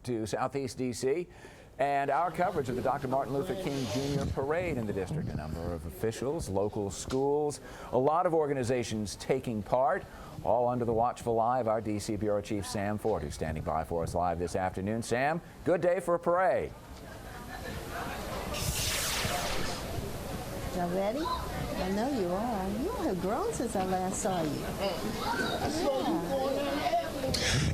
to Southeast D.C. and our coverage of the Dr. Martin Luther King Jr. Parade in the district. A number of officials, local schools, a lot of organizations taking part, all under the watchful eye of our D.C. Bureau Chief Sam Ford, who's standing by for us live this afternoon. Sam, good day for a parade. Y'all ready? I know you are. You have grown since I last saw you.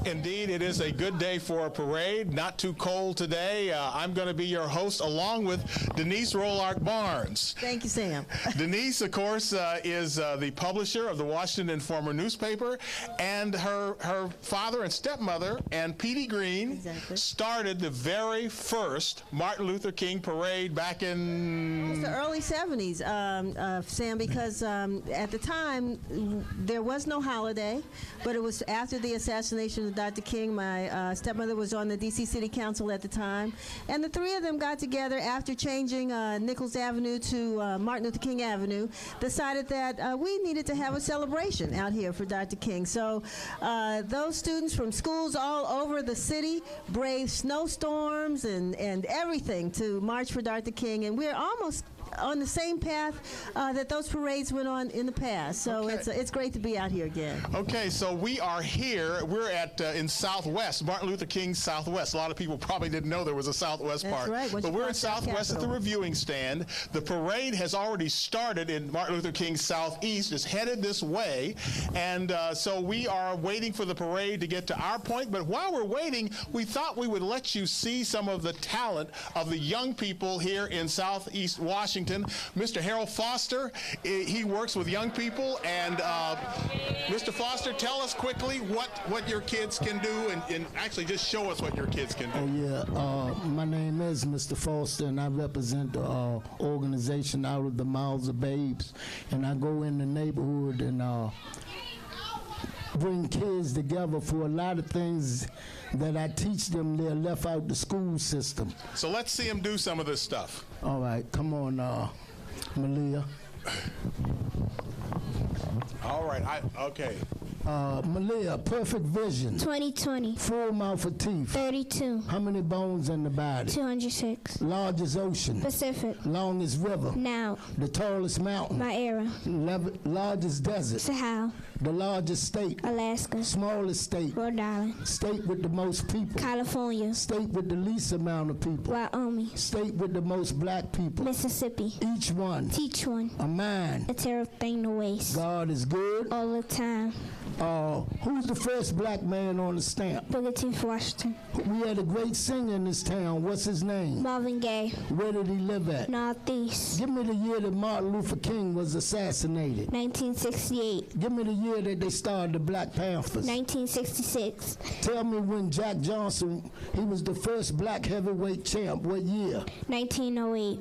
Indeed, it is a good day for a parade. Not too cold today. I'm going to be your host along with Denise Rolark Barnes. Thank you, Sam. Denise, of course, is the publisher of the Washington Informer newspaper, and her father and stepmother and Petey Green started the very first Martin Luther King parade back in... It's the early 70s, Sam, because at the time there was no holiday, but it was after the assassination of Dr. King. My stepmother was on the D.C. City Council at the time, and the three of them got together after changing Nichols Avenue to Martin Luther King Avenue, decided that we needed to have a celebration out here for Dr. King. So those students from schools all over the city braved snowstorms and everything to march for Dr. King, and we're almost on the same path that those parades went on in the past. So it's great to be out here again. Okay, so we are here. We're at in Southwest, Martin Luther King Southwest. A lot of people probably didn't know there was a Southwest part. That's right. But we're in Southwest at the reviewing stand. The parade has already started in Martin Luther King Southeast. It's headed this way. And so we are waiting for the parade to get to our point. But while we're waiting, we thought we would let you see some of the talent of the young people here in Southeast Washington. Mr. Harold Foster, he works with young people, and Mr. Foster, tell us quickly what your kids can do, and actually just show us what your kids can do. Oh yeah, my name is Mr. Foster, and I represent the organization Out of the Mouths of Babes, and I go in the neighborhood and bring kids together for a lot of things that I teach them. They're left out the school system. So let's see them do some of this stuff. All right, come on, Malia. All right, okay. Malia, perfect vision. 20/20. Full mouth of teeth. 32. How many bones in the body? 206. Largest ocean. Pacific. Longest river. Now. The tallest mountain. My era. Largest desert. Sahel. The largest state. Alaska. Smallest state. Rhode Island. State with the most people. California. State with the least amount of people. Wyoming. State with the most black people. Mississippi. Each one. Teach one. A man. A terrible thing to waste. God is good. All the time. Who's the first black man on the stamp? Booker T. Washington. We had a great singer in this town. What's his name? Marvin Gaye. Where did he live at? Northeast. Give me the year that Martin Luther King was assassinated. 1968. Give me the year that they started the Black Panthers. 1966. Tell me when Jack Johnson, he was the first black heavyweight champ. What year? 1908.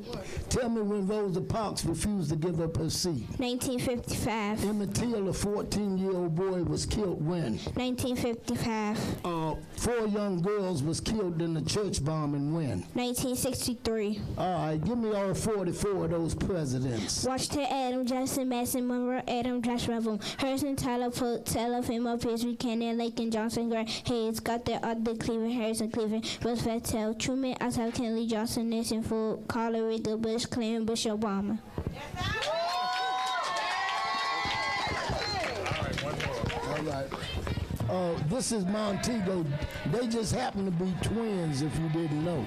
Tell me when Rosa Parks refused to give up her seat. 1955. Emmett Till, a 14-year-old boy, was killed when? 1955. 4 young girls was killed in the church bombing when? 1963. All right, give me all 44 of those presidents. Washington, Adam, Johnson, Madison, Monroe, Adam, Josh, Revel, Harrison, Tyler, Polk, Taylor, Fillmore, Pierce, Buchanan, Lincoln, Johnson, Grant, Hayes, Scott, Arthur, Cleveland, Harrison, Cleveland, Roosevelt, Tell, Truman, Oswald, Kennedy, Johnson, Nixon, Ford, Carter, Reagan, Bush, Clinton, Bush, Obama. This is Montego. They just happen to be twins, if you didn't know.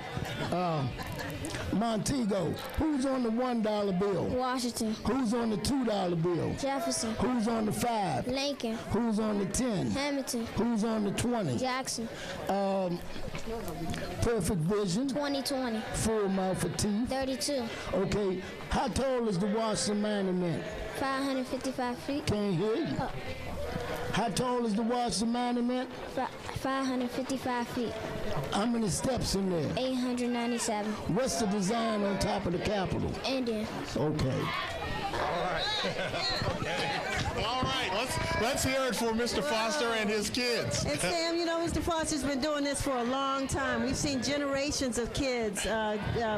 Montego, who's on the $1 bill? Washington. Who's on the $2 bill? Jefferson. Who's on the 5? Lincoln. Who's on the 10? Hamilton. Who's on the 20? Jackson. Perfect vision. 20/20. Full mouth of teeth. 32. Okay, how tall is the Washington Monument? 555 feet. Can't hear you. How tall is the Washington Monument? 555 feet. How many steps in there? 897. What's the design on top of the Capitol? Indian. Okay. All right, let's hear it for Mr. Foster and his kids. And Sam, you know, Mr. Foster's been doing this for a long time. We've seen generations of kids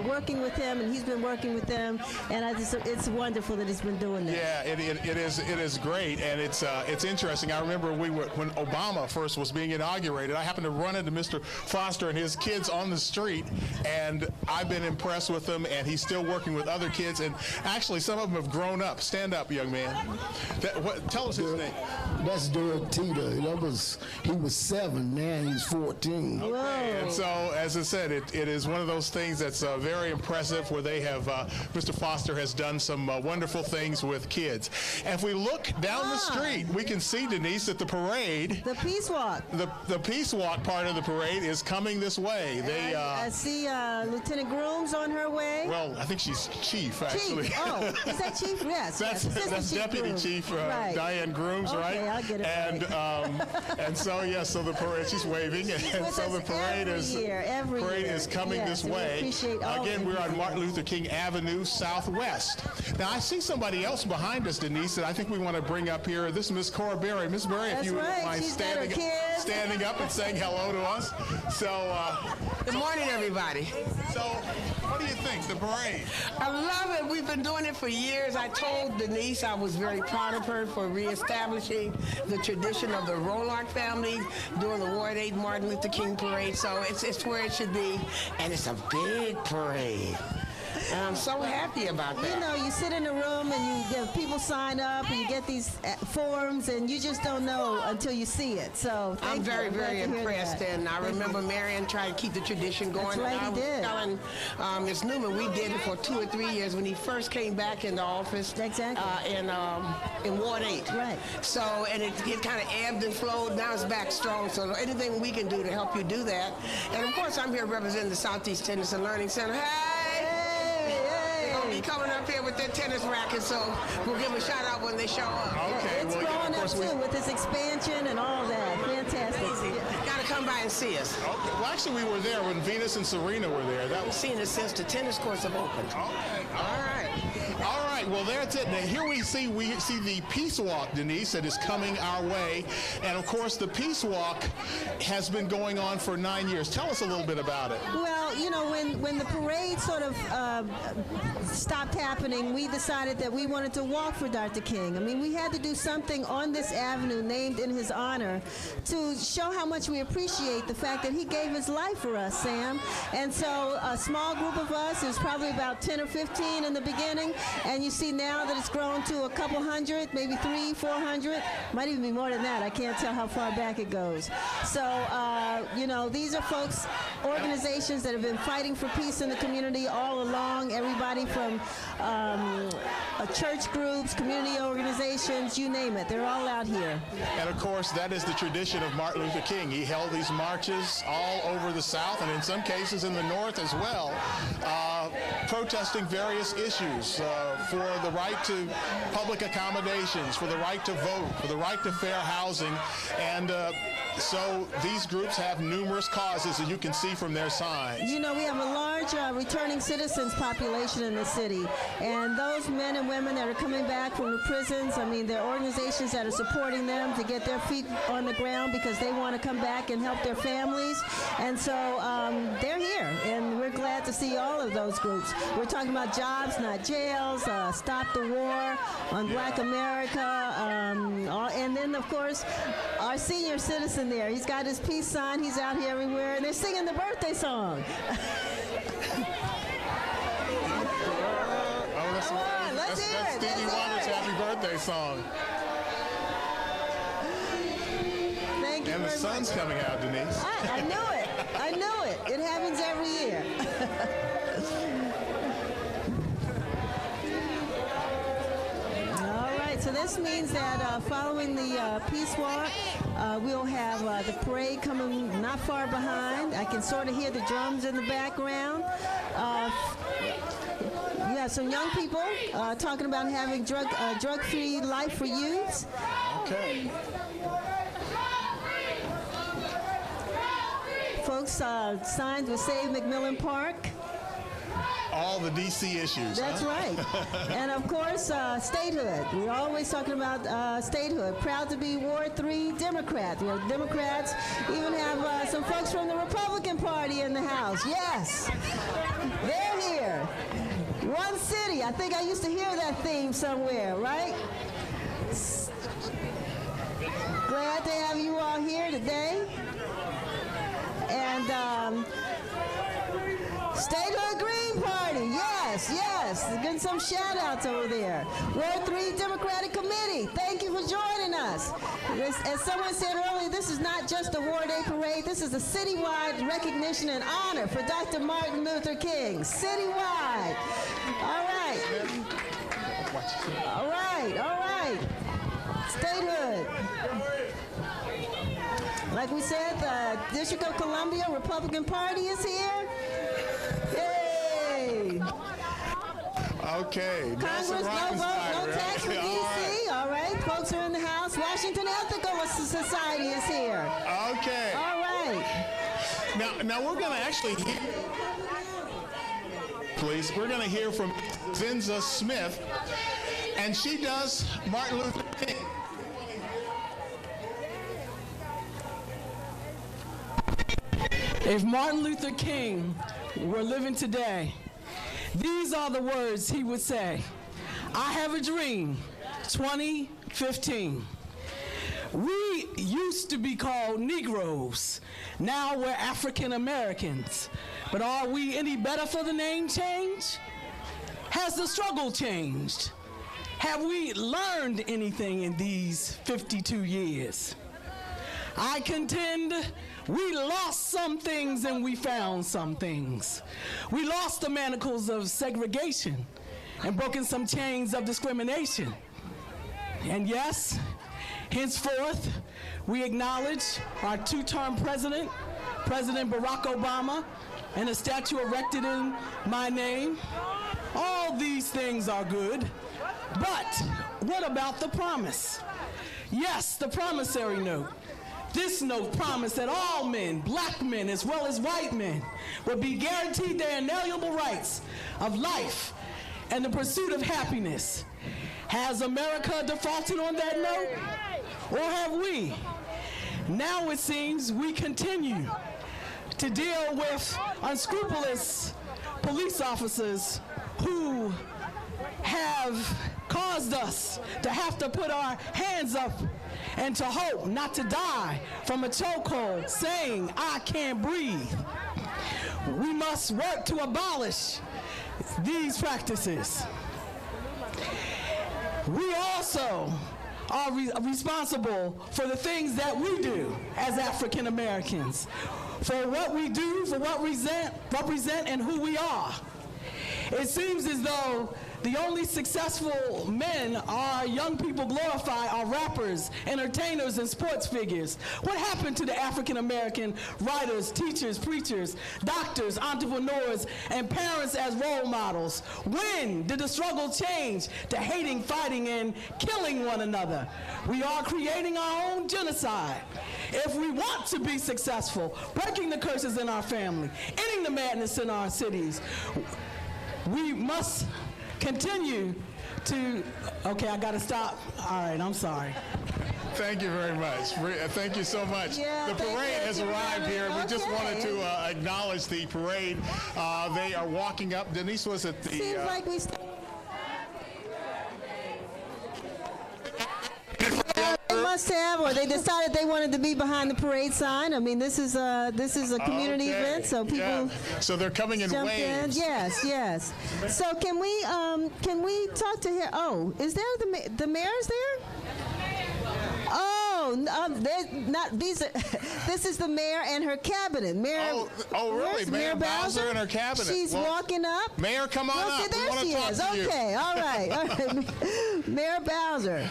working with him, and he's been working with them, and it's wonderful that he's been doing this. Yeah, it is great, and it's interesting. I remember when Obama first was being inaugurated, I happened to run into Mr. Foster and his kids on the street, and I've been impressed with them, and he's still working with other kids, and actually some of them have grown up. Stand up, young man. Tell us his name. That's Derek Teeter. He was 7, now he's 14. Okay, and so, as I said, it is one of those things that's very impressive where they have, Mr. Foster has done some wonderful things with kids. And if we look down the street, we can see, Denise, that the parade, The Peace Walk. the Peace Walk part of the parade is coming this way. I see Lieutenant Grooms on her way. Well, I think she's chief, actually. Chief. Oh, is that Chief? Yes. That's Assistant Chief Deputy Grooms. Chief Right. Diane Grooms, right? Okay, I'll get it And so so the parade, she's waving, and with so the us parade every year. is coming Yes, this and we way. appreciate all Again, of we're you. on Martin Luther King Avenue Southwest. Now I see somebody else behind us, Denise, that I think we want to bring up here. This is Miss Cora Berry. Miss Berry, if That's you right. wouldn't mind She's got her kids. standing up and saying hello to us. Good morning, everybody. So what do you think, the parade? I love it. We've been doing it for years. I told Denise I was very proud of her for reestablishing the tradition of the Rolark family doing the Ward 8 Martin Luther King parade. So it's where it should be, and it's a big parade. And I'm so happy about that. You know, you sit in a room and people sign up and you get these forms and you just don't know until you see it. So I'm very, very glad to hear impressed, that. and I remember Marion tried to keep the tradition going. That's right, and he did. I was telling Ms. Newman we did it for 2 or 3 years when he first came back into office. Exactly. In Ward 8. Right. So, and it kind of ebbed and flowed. Now it's back strong. So anything we can do to help you do that. And of course, I'm here representing the Southeast Tennis and Learning Center. They're going to be coming up here with their tennis rackets, so we'll give them a shout out when they show up. Okay, It's well, yeah, growing of up course too with this expansion and all that. Fantastic. Got to come by and see us. Okay. Well, actually, we were there when Venus and Serena were there. That We've was seen it since the tennis courts have opened. okay. All right. All right, well, that's it. Now, here we see the Peace Walk, Denise, that is coming our way. And, of course, the Peace Walk has been going on for 9 years. Tell us a little bit about it. Well, you know, when the parade sort of stopped happening, we decided that we wanted to walk for Dr. King. I mean, we had to do something on this avenue named in his honor to show how much we appreciate the fact that he gave his life for us, Sam. And so a small group of us, it was probably about 10 or 15 in the beginning, and you see now that it's grown to a couple hundred, maybe 300, 400, might even be more than that. I can't tell how far back it goes. So, you know, these are folks, organizations that have been fighting for peace in the community all along, everybody from church groups, community organizations, you name it. They're all out here. And, of course, that is the tradition of Martin Luther King. He held these marches all over the South and in some cases in the North as well, protesting various issues for the right to public accommodations, for the right to vote, for the right to fair housing. And so these groups have numerous causes, as you can see from their signs. You know, we have a large returning citizens population in the city, and those men and women that are coming back from the prisons, I mean, there are organizations that are supporting them to get their feet on the ground because they want to come back and help their families, and so they're here, and we're glad to see all of those groups. We're talking about jobs, not jails, stop the war on Black America, and then, of course, our senior citizen there. He's got his peace sign. He's out here everywhere, and they're singing the birthday song. Let's hear That's it. Stevie Wonder's Happy Birthday song. Thank you And the very sun's much. coming out, Denise. I knew it. I knew it. It happens every year. All right, so this means that following the Peace Walk, we'll have the parade coming not far behind. I can sort of hear the drums in the background. You have some young people talking about having drug-free life for youths. Okay. Folks, signs with Save McMillan Park. all the D.C. issues. That's right. And of course, statehood. We're always talking about statehood. Proud to be Ward 3 Democrat. You know, Democrats even have some folks from the Republican Party in the House. Yes, they're here. One city. I think I used to hear that theme somewhere, right? Glad to have you all here today. And Statehood Green Party, yes, yes. Getting some shout outs over there. Ward 3 Democratic Committee, thank you for joining us. As someone said earlier, this is not just a Ward 8 parade, this is a citywide recognition and honor for Dr. Martin Luther King. Citywide. All right. All right, all right. Statehood. Like we said, the District of Columbia Republican Party is here. Yay! Okay. Congress, no vote, no tax for D.C. All right, folks are in the House. Washington Ethical Society is here. Okay. All right. Now we're going to actually hear, please, we're going to hear from Zinza Smith, and she does Martin Luther King. If Martin Luther King were living today, these are the words he would say. I have a dream, 2015. We used to be called Negroes. Now we're African Americans. But are we any better for the name change? Has the struggle changed? Have we learned anything in these 52 years? I contend we lost some things and we found some things. We lost the manacles of segregation and broken some chains of discrimination. And yes, henceforth, we acknowledge our two-term president, President Barack Obama, and a statue erected in my name. All these things are good, but what about the promise? Yes, the promissory note. This note promised that all men, black men as well as white men, would be guaranteed their inalienable rights of life and the pursuit of happiness. Has America defaulted on that note? Or have we? Now it seems we continue to deal with unscrupulous police officers who have caused us to have to put our hands up and to hope not to die from a chokehold saying, I can't breathe. We must work to abolish these practices. We also are responsible for the things that we do as African Americans, for what we do, for what we represent, and who we are. It seems as though the only successful men our young people glorify are rappers, entertainers, and sports figures. What happened to the African American writers, teachers, preachers, doctors, entrepreneurs, and parents as role models? When did the struggle change to hating, fighting, and killing one another? We are creating our own genocide. If we want to be successful, breaking the curses in our family, ending the madness in our cities, we must continue to, okay, I gotta stop. All right, I'm sorry. Thank you very much. Thank you so much. Yeah, the parade has arrived here. We just wanted Okay. to acknowledge the parade. They are walking up. Denise was at the... Seems like we They must have, or they decided they wanted to be behind the parade sign. I mean, this is a community Okay. event, so people Yeah. So they're coming in jump in. waves. Yes, yes. So can we talk to him? Oh, is there the mayor's there? Oh, they're not. These are. This is the mayor and her cabinet. Mayor. Oh, really? where's Mayor Bowser and her cabinet. She's Well, walking up. Mayor, come on Okay, up. We there want she to talk is. to you. Okay, all right, all right. Mayor Bowser.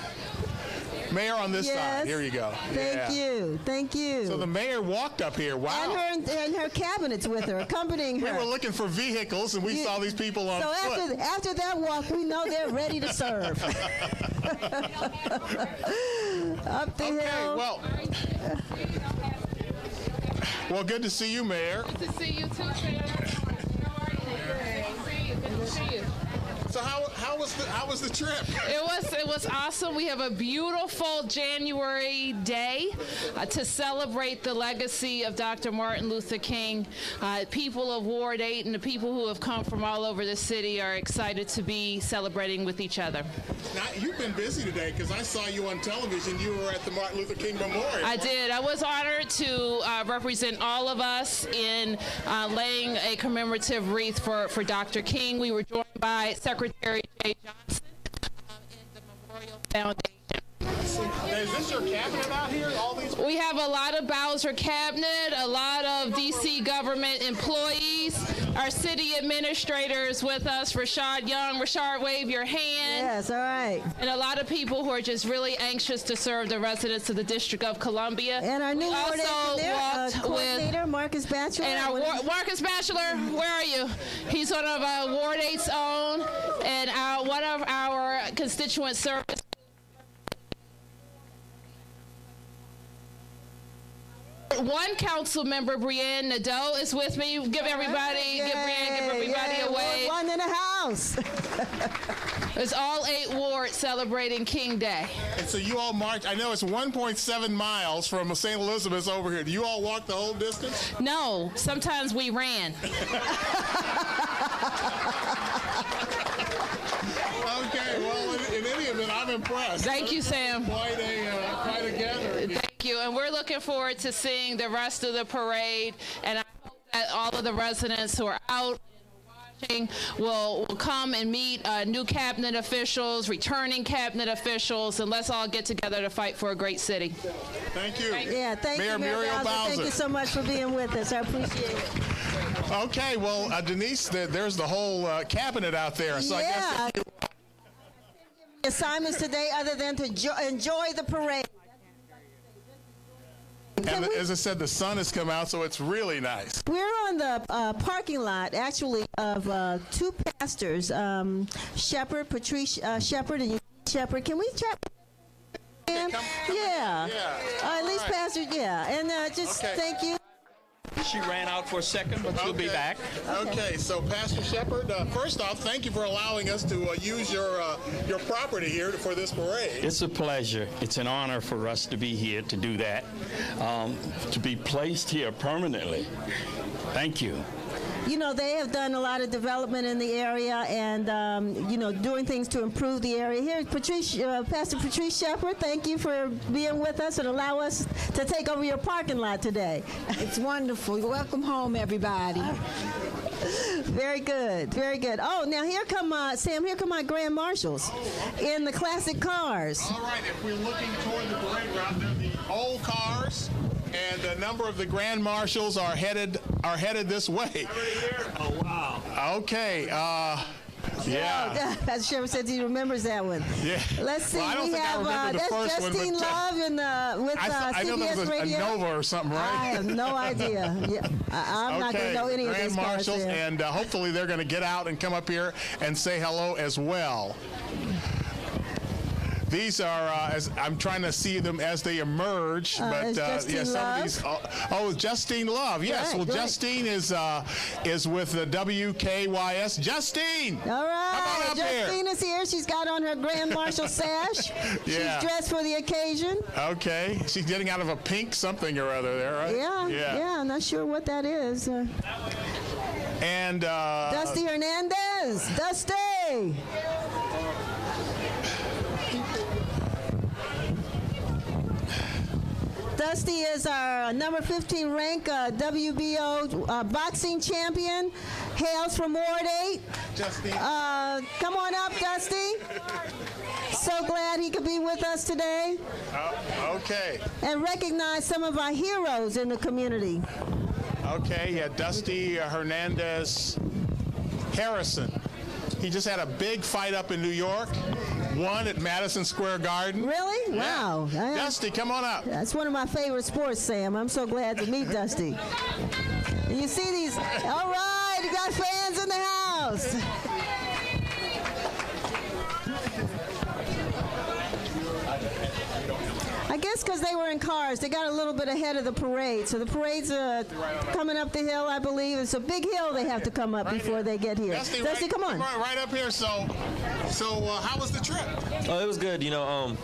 Mayor on this Yes. side. Here you go. Thank you. Thank you. So the mayor walked up here. Wow. and her cabinet's with her, accompanying her. We were looking for vehicles, and we saw these people on So foot. after that walk, we know they're ready to serve. Up the hill. Well, good to see you, Mayor. Good to see you too, Mayor. you. Good to see you. So how was the trip? It was awesome. We have a beautiful January day to celebrate the legacy of Dr. Martin Luther King. People of Ward 8 and the people who have come from all over the city are excited to be celebrating with each other. Now, you've been busy today because I saw you on television. You were at the Martin Luther King Memorial. I did. I was honored to represent all of us in laying a commemorative wreath for Dr. King. We were joined by Secretary Jay Johnson in the Memorial Foundation. Is this your cabinet out here? All these? We have a lot of Bowser cabinet, a lot of D.C. government employees, our city administrators with us, Rashad Young. Rashad, wave your hand. Yes, all right. And a lot of people who are just really anxious to serve the residents of the District of Columbia. And our new also walked coordinator, with Marcus Batchelor. And our Marcus Batchelor, where are you? He's one of Ward 8's own, and one of our constituent service. One council member, Brienne Nadeau, is with me. Give everybody, give everybody a wave. One in the house. It's all 8 wards celebrating King Day. And so you all marched. I know it's 1.7 miles from St. Elizabeth's over here. Do you all walk the whole distance? No, sometimes we ran. Okay, well, in any event, I'm impressed. Thank you, Sam. Quite a gathering. Thank you, and we're looking forward to seeing the rest of the parade, and I hope that all of the residents who are out and watching will come and meet new cabinet officials, returning cabinet officials, and let's all get together to fight for a great city. Thank you. Yeah, thank you, Mayor Bowser. Thank you so much for being with us. I appreciate it. Okay, well, Denise, there's the whole cabinet out there. So yeah. I guess assignments today other than to enjoy the parade. And as I said, the sun has come out, so it's really nice. We're on the parking lot, actually, of 2 pastors, Patrice Shepherd and Eugene Shepherd. Can we chat? Yeah. At least Pastor, yeah. And thank you. She ran out for a second, but she'll be back. Okay, so Pastor Shepherd, first off, thank you for allowing us to use your property here for this parade. It's a pleasure. It's an honor for us to be here to do that, to be placed here permanently. Thank you. You know, they have done a lot of development in the area and, doing things to improve the area. Here, Pastor Patrice Shepherd, thank you for being with us and allow us to take over your parking lot today. It's wonderful. Welcome home, everybody. Very good, very good. Oh, now here come, Sam, here come my grand marshals in the classic cars. All right, if we're looking toward the parade route, they're the old cars. And a number of the grand marshals are headed this way. Oh, wow. Okay. Yeah. Pastor Shepherd says he remembers that one. Yeah. Let's see. Well, I don't we think have I remember the first Justine one, but, Love with I know there CBS was Radio. a Nova or something, right? I have no idea. Yeah, I'm not going to know any of these grand cars. marshals, and hopefully they're going to get out and come up here and say hello as well. These are, as I'm trying to see them as they emerge, but some of these. Justine Love. Yes, right, well, great. Justine is with the WKYS. Justine. All right, come on up Justine is here. She's got on her grand marshal sash. Yeah. She's dressed for the occasion. Okay, she's getting out of a pink something or other there, right? Yeah. I'm not sure what that is. And Dusty Hernandez. Dusty. Dusty is our number 15 rank WBO boxing champion. Hails from Ward 8. Justine. Come on up, Dusty. So glad he could be with us today. Okay. And recognize some of our heroes in the community. Okay, yeah, Dusty Hernandez Harrison. He just had a big fight up in New York. Won at Madison Square Garden. Really? Yeah. Wow. Dusty, come on up. That's one of my favorite sports, Sam. I'm so glad to meet Dusty. And you see these, all right, you got fans in the house. I guess because they were in cars, they got a little bit ahead of the parade. So the parade's coming up the hill, I believe. It's a big hill they have to come up before they get here. Dusty, come on. Right up here. So how was the trip? Oh, it was good. You know,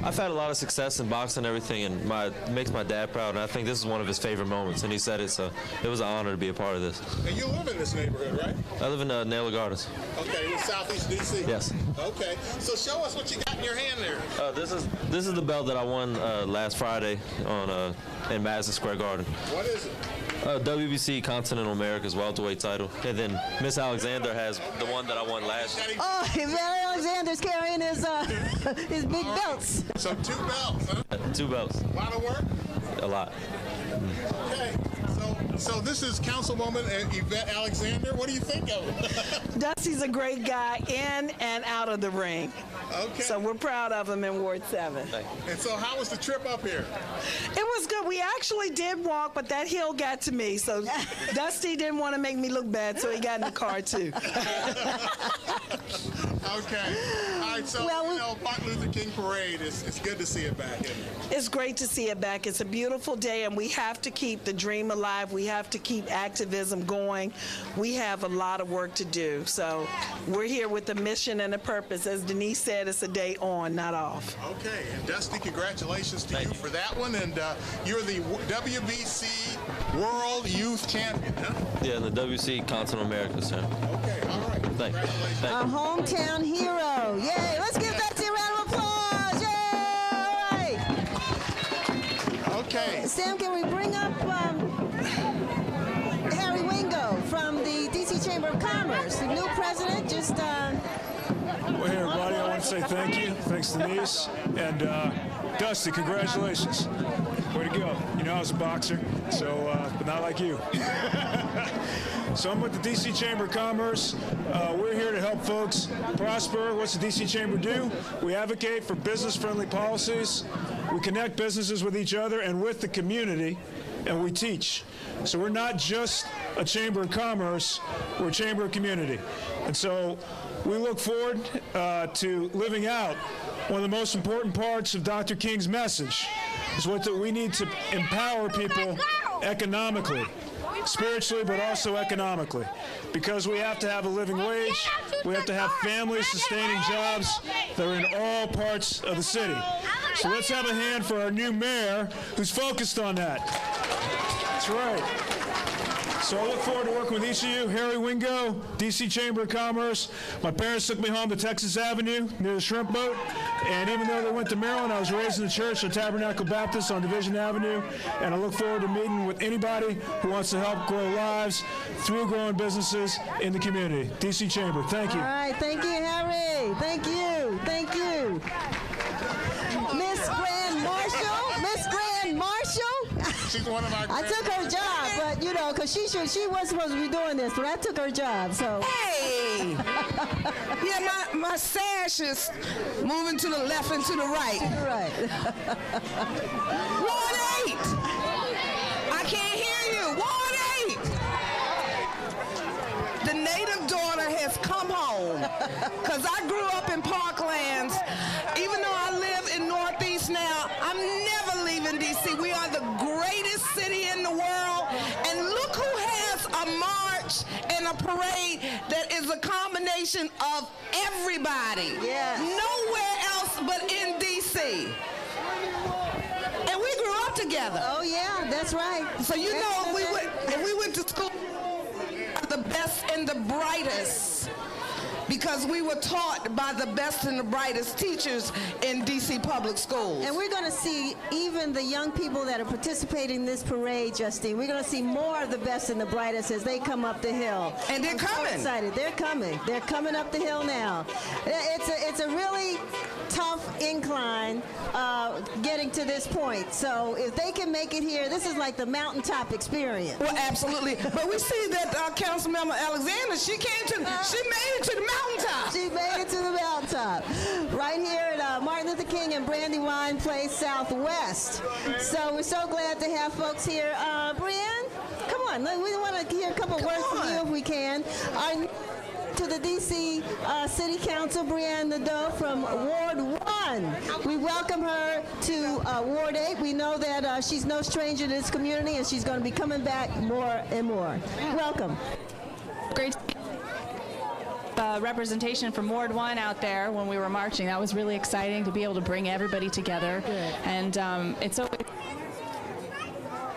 I've had a lot of success in boxing and everything, and it makes my dad proud. And I think this is one of his favorite moments. And he said it was an honor to be a part of this. And you live in this neighborhood, right? I live in Naylor Gardens. Okay, in Southeast D.C. Yes. Okay, so show us what you got in your hand there. This is the belt that I won last Friday in Madison Square Garden. What is it? WBC Continental America's welterweight title, and then Miss Alexander has the one that I won last year. Oh, Alexander's carrying his big belts. So 2 belts, huh? 2 belts. A lot of work? A lot. Okay. So this is Councilwoman Yvette Alexander. What do you think of him? Dusty's a great guy in and out of the ring. Okay. So we're proud of him in Ward 7. And so how was the trip up here? It was good. We actually did walk, but that hill got to me. So Dusty didn't want to make me look bad, so he got in the car too. Okay. All right, so, Martin Luther King Parade, it's good to see it back, isn't it? It's great to see it back. It's a beautiful day, and we have to keep the dream alive. We have to keep activism going. We have a lot of work to do. So we're here with a mission and a purpose. As Denise said, it's a day on, not off. Okay, and Dusty, congratulations to you for that one. And you're the WBC World Youth Champion, huh? Yeah, in the WBC Continental America's champion. Okay, all right. Thank you. Our hometown hero. Yay! Let's give Dusty a round of applause. Yay! All right. Okay. Sam, can we bring up Harry Wingo from the D.C. Chamber of Commerce, the new president? Just. Well, hey, everybody, I want to say thank you. Thanks, Denise. And Dusty, congratulations. Way to go. You know, I was a boxer, so, but not like you. So I'm with the D.C. Chamber of Commerce. We're here to help folks prosper. What's the D.C. Chamber do? We advocate for business-friendly policies. We connect businesses with each other and with the community, and we teach. So we're not just a Chamber of Commerce, we're a Chamber of Community. And so we look forward to living out one of the most important parts of Dr. King's message, is what we need to empower people economically, spiritually, but also economically, because we have to have a living wage, we have to have family-sustaining jobs that are in all parts of the city. So let's have a hand for our new mayor who's focused on that. That's right. So I look forward to working with each of you. Harry Wingo, D.C. Chamber of Commerce. My parents took me home to Texas Avenue near the shrimp boat. And even though they went to Maryland, I was raised in the church at Tabernacle Baptist on Division Avenue. And I look forward to meeting with anybody who wants to help grow lives through growing businesses in the community. D.C. Chamber, thank you. All right, thank you, Harry. Thank you. Thank you. Miss Grand Marshal. Miss Grand Marshal. She's one of our I took her job, but you know, because she wasn't supposed to be doing this, but I took her job, so. Hey! Yeah, my sash is moving to the left and to the right. To the right. Ward 8! I can't hear you. Ward 8! The native daughter has come home. Because I grew up in Parklands. Even though I live in Northeast now, I'm never leaving D.C. We are the greatest city in the world. And look who has a march and a parade that is a combination of everybody. Yes. Nowhere else but in D.C. And we grew up together. Oh, yeah, that's right. So you know, if we went to school, the best and the brightest, because we were taught by the best and the brightest teachers in D.C. public schools. And we're going to see even the young people that are participating in this parade, Justine, we're going to see more of the best and the brightest as they come up the hill. And they're coming. So excited. They're coming. They're coming up the hill now. It's a really tough incline getting to this point. So if they can make it here, this is like the mountaintop experience. Well, absolutely. But we see that Councilmember Alexander, she made it to the mountaintop. She made it to the mountaintop. Right here at Martin Luther King and Brandywine Place Southwest. So we're so glad to have folks here. Brianne, come on. We want to hear a couple words from you if we can. to the D.C. City Council, Brianne Nadeau from Ward 1. We welcome her to Ward 8. We know that she's no stranger to this community, and she's going to be coming back more and more. Welcome. Great representation from Ward 1 out there when we were marching. That was really exciting to be able to bring everybody together. Good. And it's always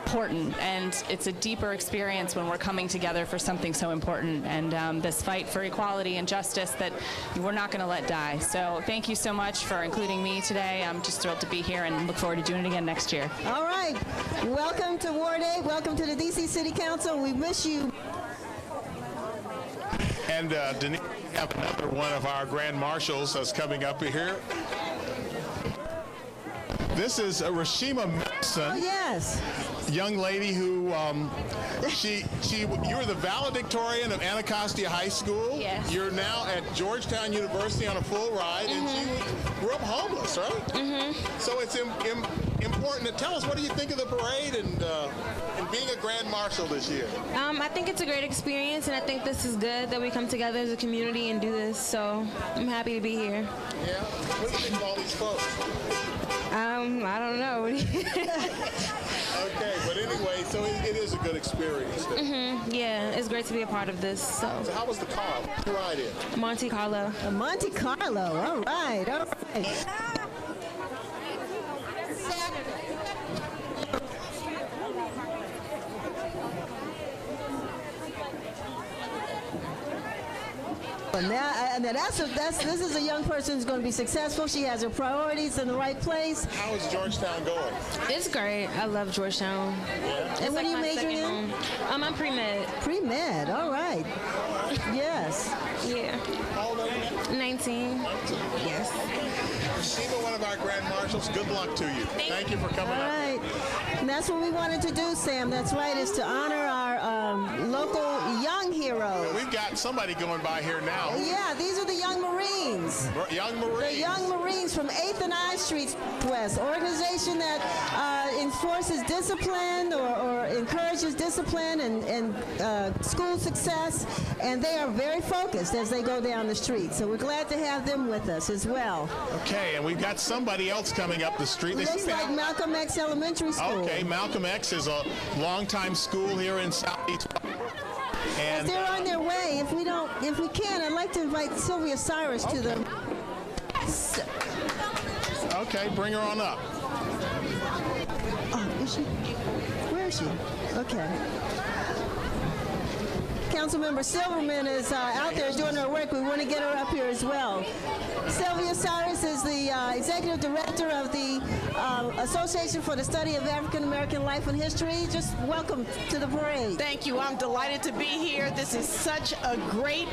important, and it's a deeper experience when we're coming together for something so important, and this fight for equality and justice that we're not going to let die. So thank you so much for including me today. I'm just thrilled to be here and look forward to doing it again next year. All right. Welcome to Ward 8. Welcome to the D.C. City Council. We miss you. And Denise, we have another one of our grand marshals that's coming up here. This is Rashima Mason. Oh, yes. Young lady who, you were the valedictorian of Anacostia High School. Yes. You're now at Georgetown University on a full ride, and you grew up homeless, right? Mm-hmm. So it's important to tell us, what do you think of the parade and being a grand marshal this year? I think it's a great experience, and I think this is good that we come together as a community and do this, so I'm happy to be here. Yeah? What do you think of all these folks? I don't know. Okay, but anyway, so it is a good experience. Yeah, it's great to be a part of this. So how was the car? What did you ride in? Monte Carlo. Monte Carlo. All right. All right. This is a young person who's going to be successful. She has her priorities in the right place. How is Georgetown going? It's great. I love Georgetown. Yeah. And what are you majoring in? I'm pre-med. Pre-med. All right. Yes. Yeah. How old are you? 19. Yes. Rashima, one of our grand marshals, good luck to you. Thank you for coming All up. right. And that's what we wanted to do, Sam. That's right, is to honor our local young heroes. We've got somebody going by here now. Yeah, these are the Young Marines. Young Marines. The Young Marines from 8th and I Street West, organization that enforces discipline or encourages discipline and school success, and they are very focused as they go down the street. So we're glad to have them with us as well. Okay, and we've got somebody else coming up the street. Looks like Malcolm X Elementary School. Okay, Malcolm X is a longtime school here in Southeast. And they're on their way. If we can, I'd like to invite Sylvia Cyrus to them. Okay, bring her on up. Oh, is she? Where is she? Okay. Councilmember Silverman is out there doing her work. We want to get her up here as well. Sylvia Cyrus is the executive director of the Association for the Study of African American Life and History. Just welcome to the parade. Thank you. I'm delighted to be here. This is such a great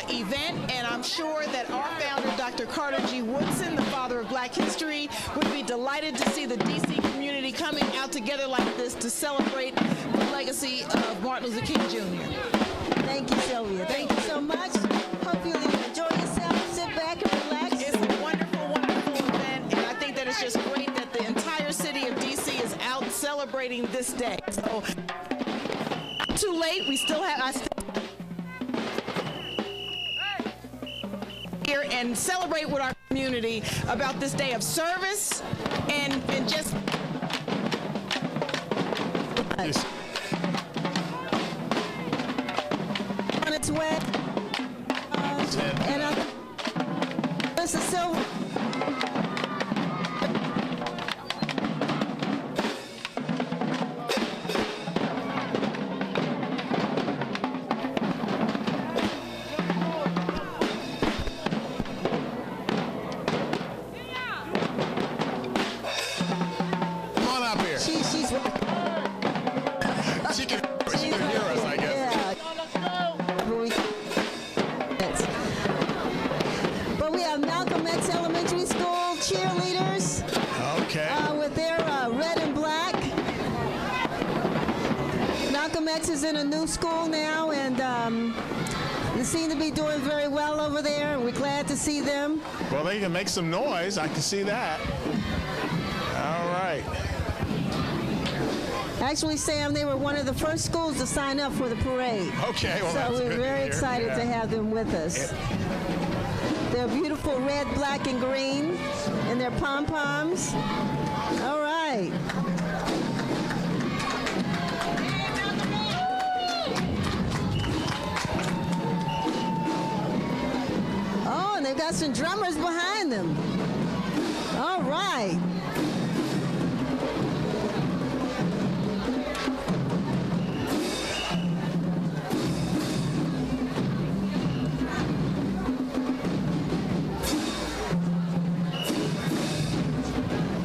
event, and I'm sure that our founder, Dr. Carter G. Woodson, the father of Black history, would be delighted to see the D.C. community coming out together like this to celebrate the legacy of Martin Luther King Jr. Thank you, Sylvia. Thank you so much. Hope you enjoy yourself. Sit back and relax. It's a wonderful, wonderful event, and I think that it's just great that the entire city of D.C. is out celebrating this day. So, too late. We still have here and celebrate with our community about this day of service and just. On its way. And this is Silver. Come on up here. She's She can hear us, I guess. But we have Malcolm X Elementary School cheerleaders. Okay. With their red and black. Malcolm X is in a new school now, and they seem to be doing very well over there, and we're glad to see them. Well, they can make some noise. I can see that. All right. Actually, Sam, they were one of the first schools to sign up for the parade. Okay, well, so that's we're good very to hear. excited to have them with us. They're beautiful red, black, and green, and their pom-poms. All right. Oh, and they've got some drummers behind them. All right.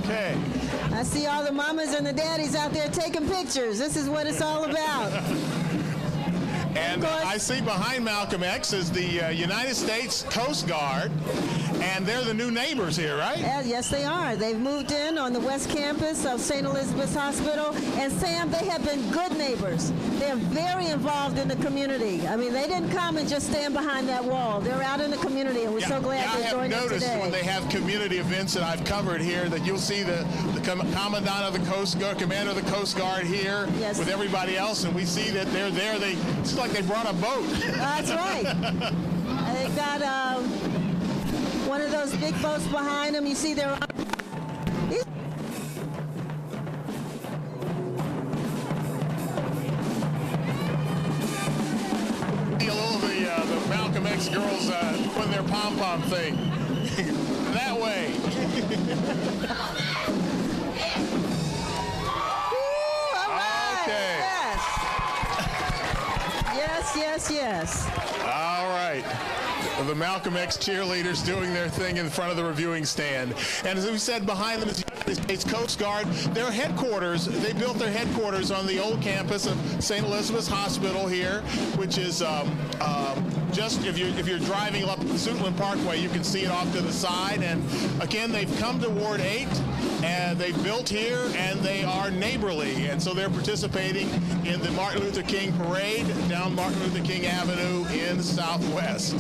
Okay. I see all the mamas and the daddies out there taking pictures. This is what it's all about. And I see behind Malcolm X is the United States Coast Guard, and they're the new neighbors here, right? Yes, they are. They've moved in on the West Campus of St. Elizabeth's Hospital. And Sam, they have been good neighbors. They're very involved in the community. I mean, they didn't come and just stand behind that wall. They're out in the community, and we're so glad they joined us today. I have noticed when they have community events that I've covered here that you'll see the commandant of the Coast Guard, commander of the Coast Guard here with everybody else, and we see that they're there. It's like they brought a boat. That's right. They've got one of those big boats behind them. You see they're on. The Malcolm X girls doing their pom-pom thing. That way. Woo, all right. Okay. Yes. All right. The Malcolm X cheerleaders doing their thing in front of the reviewing stand. And as we said, behind them is the United States Coast Guard. Their headquarters, they built their headquarters on the old campus of St. Elizabeth's Hospital here, which is just if you're driving up Suitland Parkway, you can see it off to the side. And again, they've come to Ward 8, and they built here, and they are neighborly. And so they're participating in the Martin Luther King Parade down Martin Luther King Avenue in the Southwest.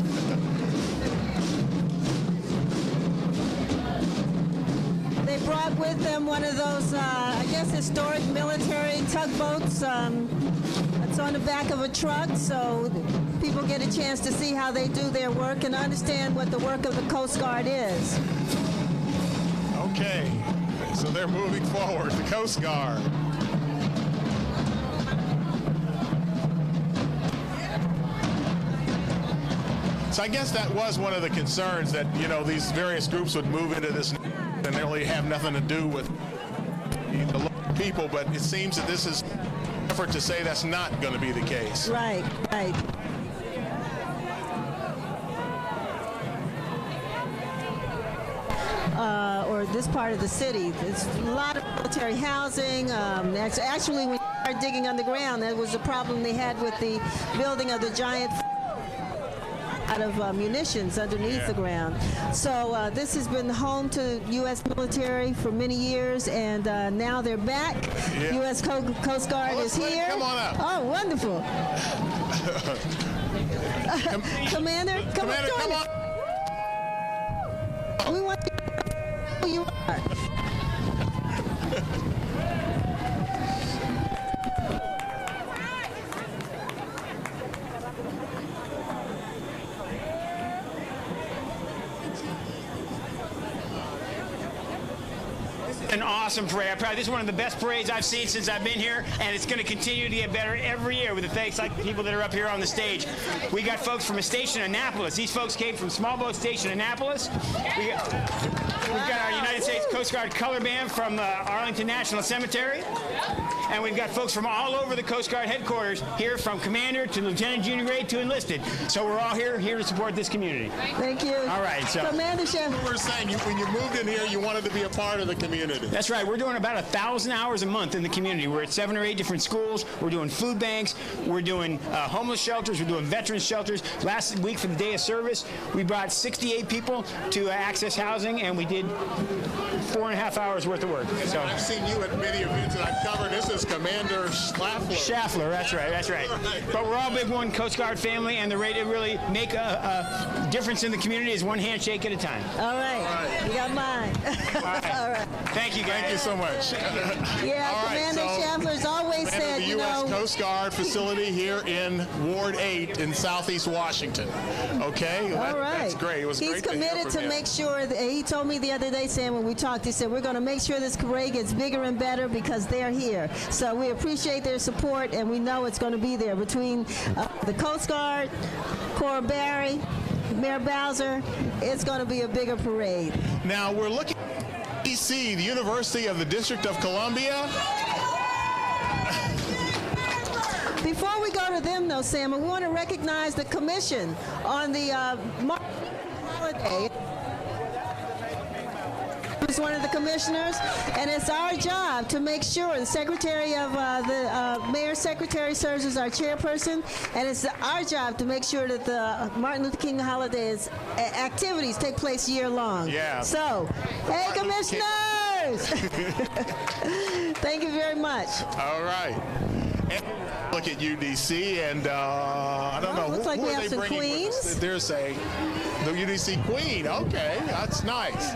They brought with them one of those, I guess, historic military tugboats. It's on the back of a truck, so people get a chance to see how they do their work and understand what the work of the Coast Guard is. Okay, so they're moving forward, the Coast Guard. So I guess that was one of the concerns that, these various groups would move into this and really have nothing to do with the local people, but it seems that this is an effort to say that's not going to be the case. Right. Or this part of the city. There's a lot of military housing. Actually, when you start digging underground, that was the problem they had with the building of the giant out of munitions underneath the ground. So this has been home to U.S. military for many years, and now they're back. U.S. Coast Guard is here. Come on up. Oh, wonderful. Commander, come on. We want you to know who you are. An awesome parade. This is one of the best parades I've seen since I've been here, and it's going to continue to get better every year with the thanks like the people that are up here on the stage. We got folks from a station in Annapolis. These folks came from Small Boat Station Annapolis. We've got our United States Coast Guard color band from Arlington National Cemetery. And we've got folks from all over the Coast Guard headquarters here, from commander to lieutenant junior grade to enlisted. So we're all here to support this community. Thank you. All right. So Commander Chef. We were saying when you moved in here, you wanted to be a part of the community. That's right. We're doing about 1,000 hours a month in the community. We're at 7 or 8 different schools. We're doing food banks. We're doing homeless shelters. We're doing veterans shelters. Last week for the day of service, we brought 68 people to access housing, and we did 4.5 hours worth of work. So I've seen you at many events that I've covered. This is Commander Schaffler, that's right. But we're all big one Coast Guard family, and the way to really make a difference in the community is one handshake at a time. All right. You got mine. All right. All right. Thank you, guys. Thank you so much. Yeah, Commander Schaffler is always man said, of the U.S. Coast Guard facility here in Ward 8 in Southeast Washington. Okay? All right. That's great. It was He's great to hear committed from to him. make sure that he told me the other day, Sam, when we talked, he said, we're going to make sure this parade gets bigger and better because they're here. So we appreciate their support, and we know it's going to be there between the Coast Guard, Cora Barry, Mayor Bowser. It's going to be a bigger parade. Now, we're looking at D.C., the University of the District of Columbia. Before we go to them, though, Sam, we want to recognize the commission on the holiday. Is one of the commissioners, and it's our job to make sure the secretary of the mayor's secretary serves as our chairperson, and it's our job to make sure that the Martin Luther King holidays activities take place year long. Yeah. So, hey, commissioners! Thank you very much. All right. And look at UDC, and I don't know. Looks like who we are have they some bringing with queens. us? There's the UDC queen. Okay, that's nice.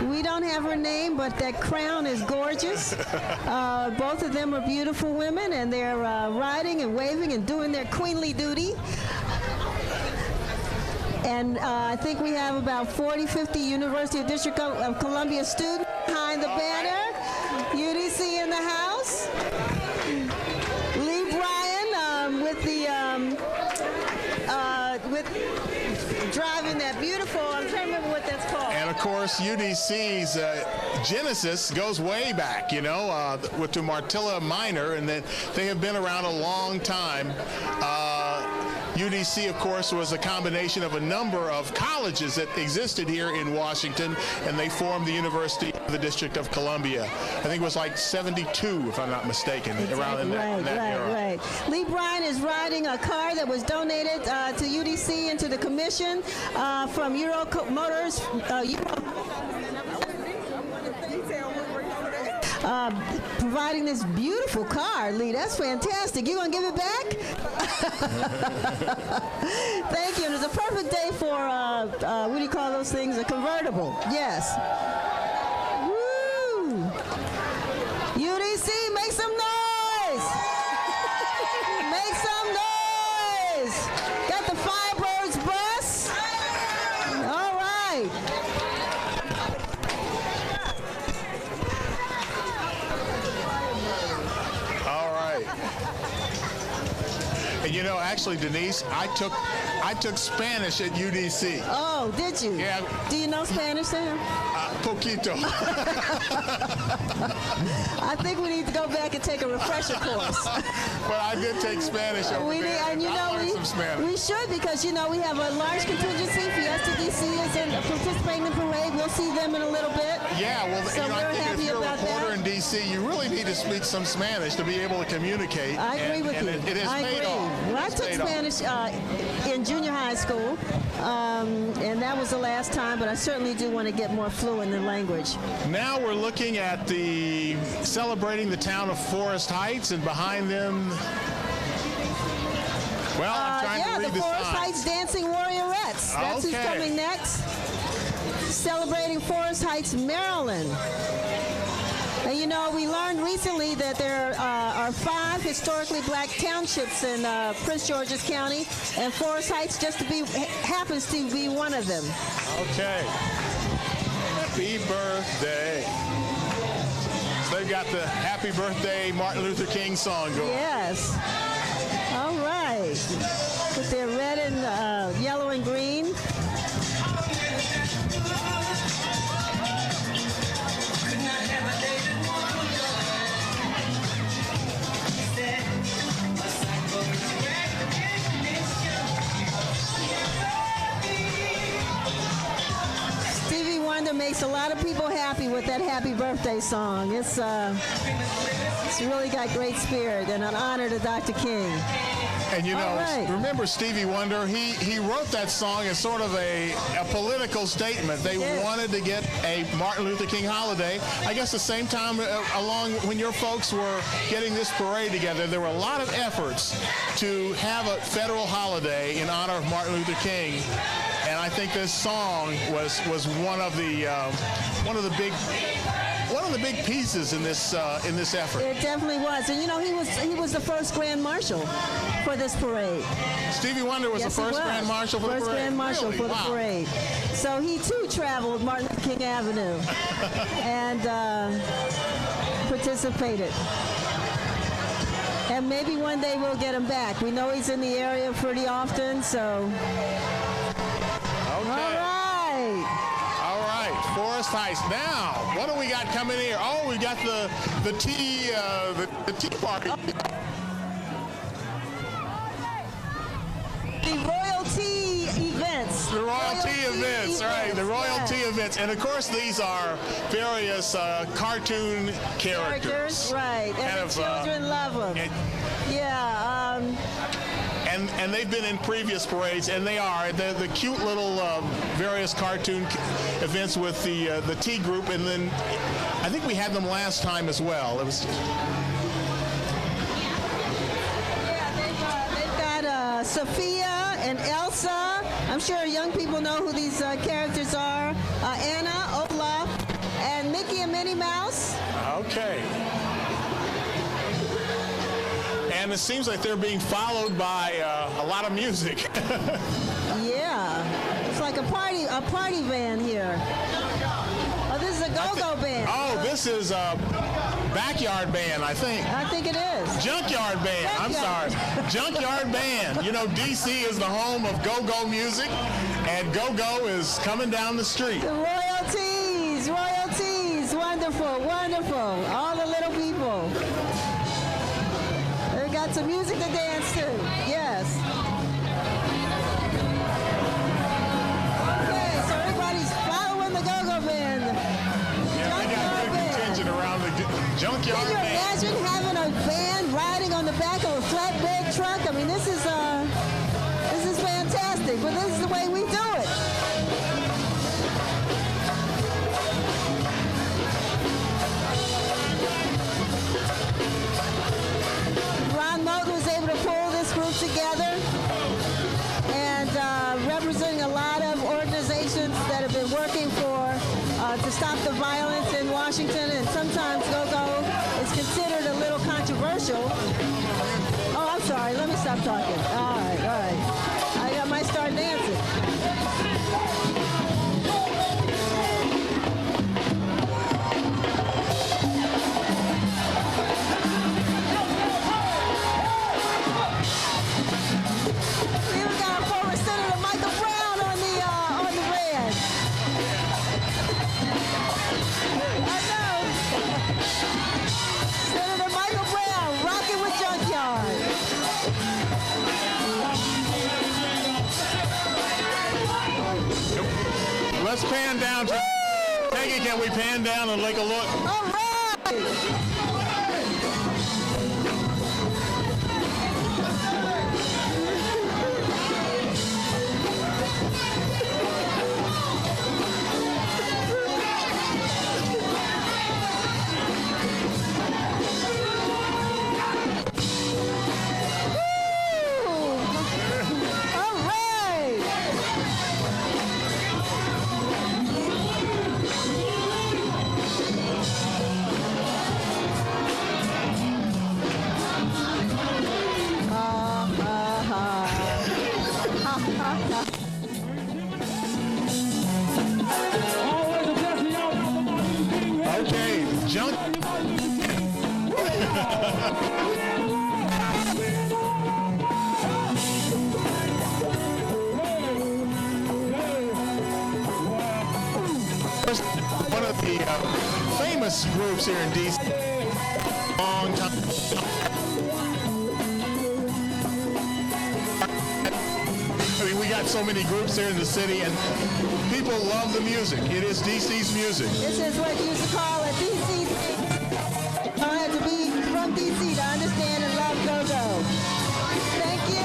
We don't have her name, but that crown is gorgeous. Both of them are beautiful women, and they're riding and waving and doing their queenly duty. And I think we have about 40, 50 University of District of Columbia students behind the banner. UDC in the house. Lee Bryan with driving that beautiful, I'm trying to remember what that's called. And of course, UDC's genesis goes way back, to Martilla Minor, and that they have been around a long time. UDC, of course, was a combination of a number of colleges that existed here in Washington, and they formed the University of the District of Columbia. I think it was like 72, if I'm not mistaken, around in that era. Right. Lee Bryan is riding a car that was donated to UDC and to the commission from Euro Motors. Providing this beautiful car, Lee. That's fantastic. You gonna give it back? Thank you. And it's a perfect day for what do you call those things? A convertible. Yes. Woo! UDC, make some noise! Make some noise! Got the Firebirds bus. All right. And actually, Denise, I took Spanish at UDC. Oh, did you? Yeah. Do you know Spanish, Sam? Poquito. I think we need to go back and take a refresher course. But I did take Spanish over there. And I learned some Spanish. We should, because we have a large contingency. Fiesta DC is participating in the parade. We'll see them in a little bit. Yeah, well, so I think if you're a reporter in DC, you really need to speak some Spanish to be able to communicate. I agree with you. It has paid off. Well, I took Spanish in junior high school, and that was the last time, but I certainly do want to get more fluent in the language. Now we're looking at celebrating the town of Forest Heights, and behind them, well, I'm trying to read the Forest signs. Heights Dancing Warriorettes. That's who's coming next. Celebrating Forest Heights, Maryland. And we learned recently that there are 5 historically black townships in Prince George's County, and Forest Heights happens to be one of them. Okay. Happy birthday. So they've got the Happy Birthday Martin Luther King song going. Yes. All right. With their red and yellow and green. Makes a lot of people happy with that happy birthday song. It's really got great spirit, and an honor to Dr. King. And remember Stevie Wonder, he wrote that song as sort of a political statement. They wanted to get a Martin Luther King holiday. I guess the same time along when your folks were getting this parade together, there were a lot of efforts to have a federal holiday in honor of Martin Luther King. And I think this song was one of the big one of the big pieces in this effort. It definitely was. And you know, he was the first Grand Marshal for this parade. Stevie Wonder was the first Grand Marshal for the parade? First Grand Marshal for the parade. So he too traveled Martin Luther King Avenue and participated. And maybe one day we'll get him back. We know he's in the area pretty often, so. Okay. All right, Forest Heights. Now, what do we got coming here? Oh, we got the tea party. The royalty events. The royalty events, right? The royalty events, and of course these are various cartoon characters. Right? And the children love them. And they've been in previous parades, and they're the cute little various cartoon events with the tea group, and then I think we had them last time as well. It was. Sophia and Elsa. I'm sure young people know who these characters are. Anna, Olaf, and Mickey and Minnie Mouse. Okay. And it seems like they're being followed by a lot of music. Yeah, it's like a party van here. Oh, this is a go-go band. Oh, this is a backyard band, I think. I think it is. Junkyard band. I'm sorry. Junkyard band. You know, D.C. is the home of go-go music, and go-go is coming down the street. The royalties. Wonderful, wonderful. All the little people. They got some music to dance to. Yes. Okay, so everybody's following the go-go band. Yeah, they got a good contingent around the junkyard band. Can you imagine having a band riding on the back of a flatbed truck? I mean, this is fantastic, but this is the way we do it. Ron Moulton was able to pull this group together and representing a lot of organizations that have been working to stop the violence in Washington, and sometimes go-go is considered a little controversial. Oh, I'm sorry. Let me stop talking. All right. I might start dancing. Even got our former Senator Michael Brown on the van. I know. Senator Michael Brown, rocking with Junkyard. Let's pan down. Peggy, can we pan down and take a look? All right. Okay, junk. One of the famous groups here in D.C. Long time. I mean, we got so many groups here in the city, and people love the music. It is D.C.'s music. This is what you used to call a D.C. You don't have to be from D.C. to understand and love go-go. Thank you.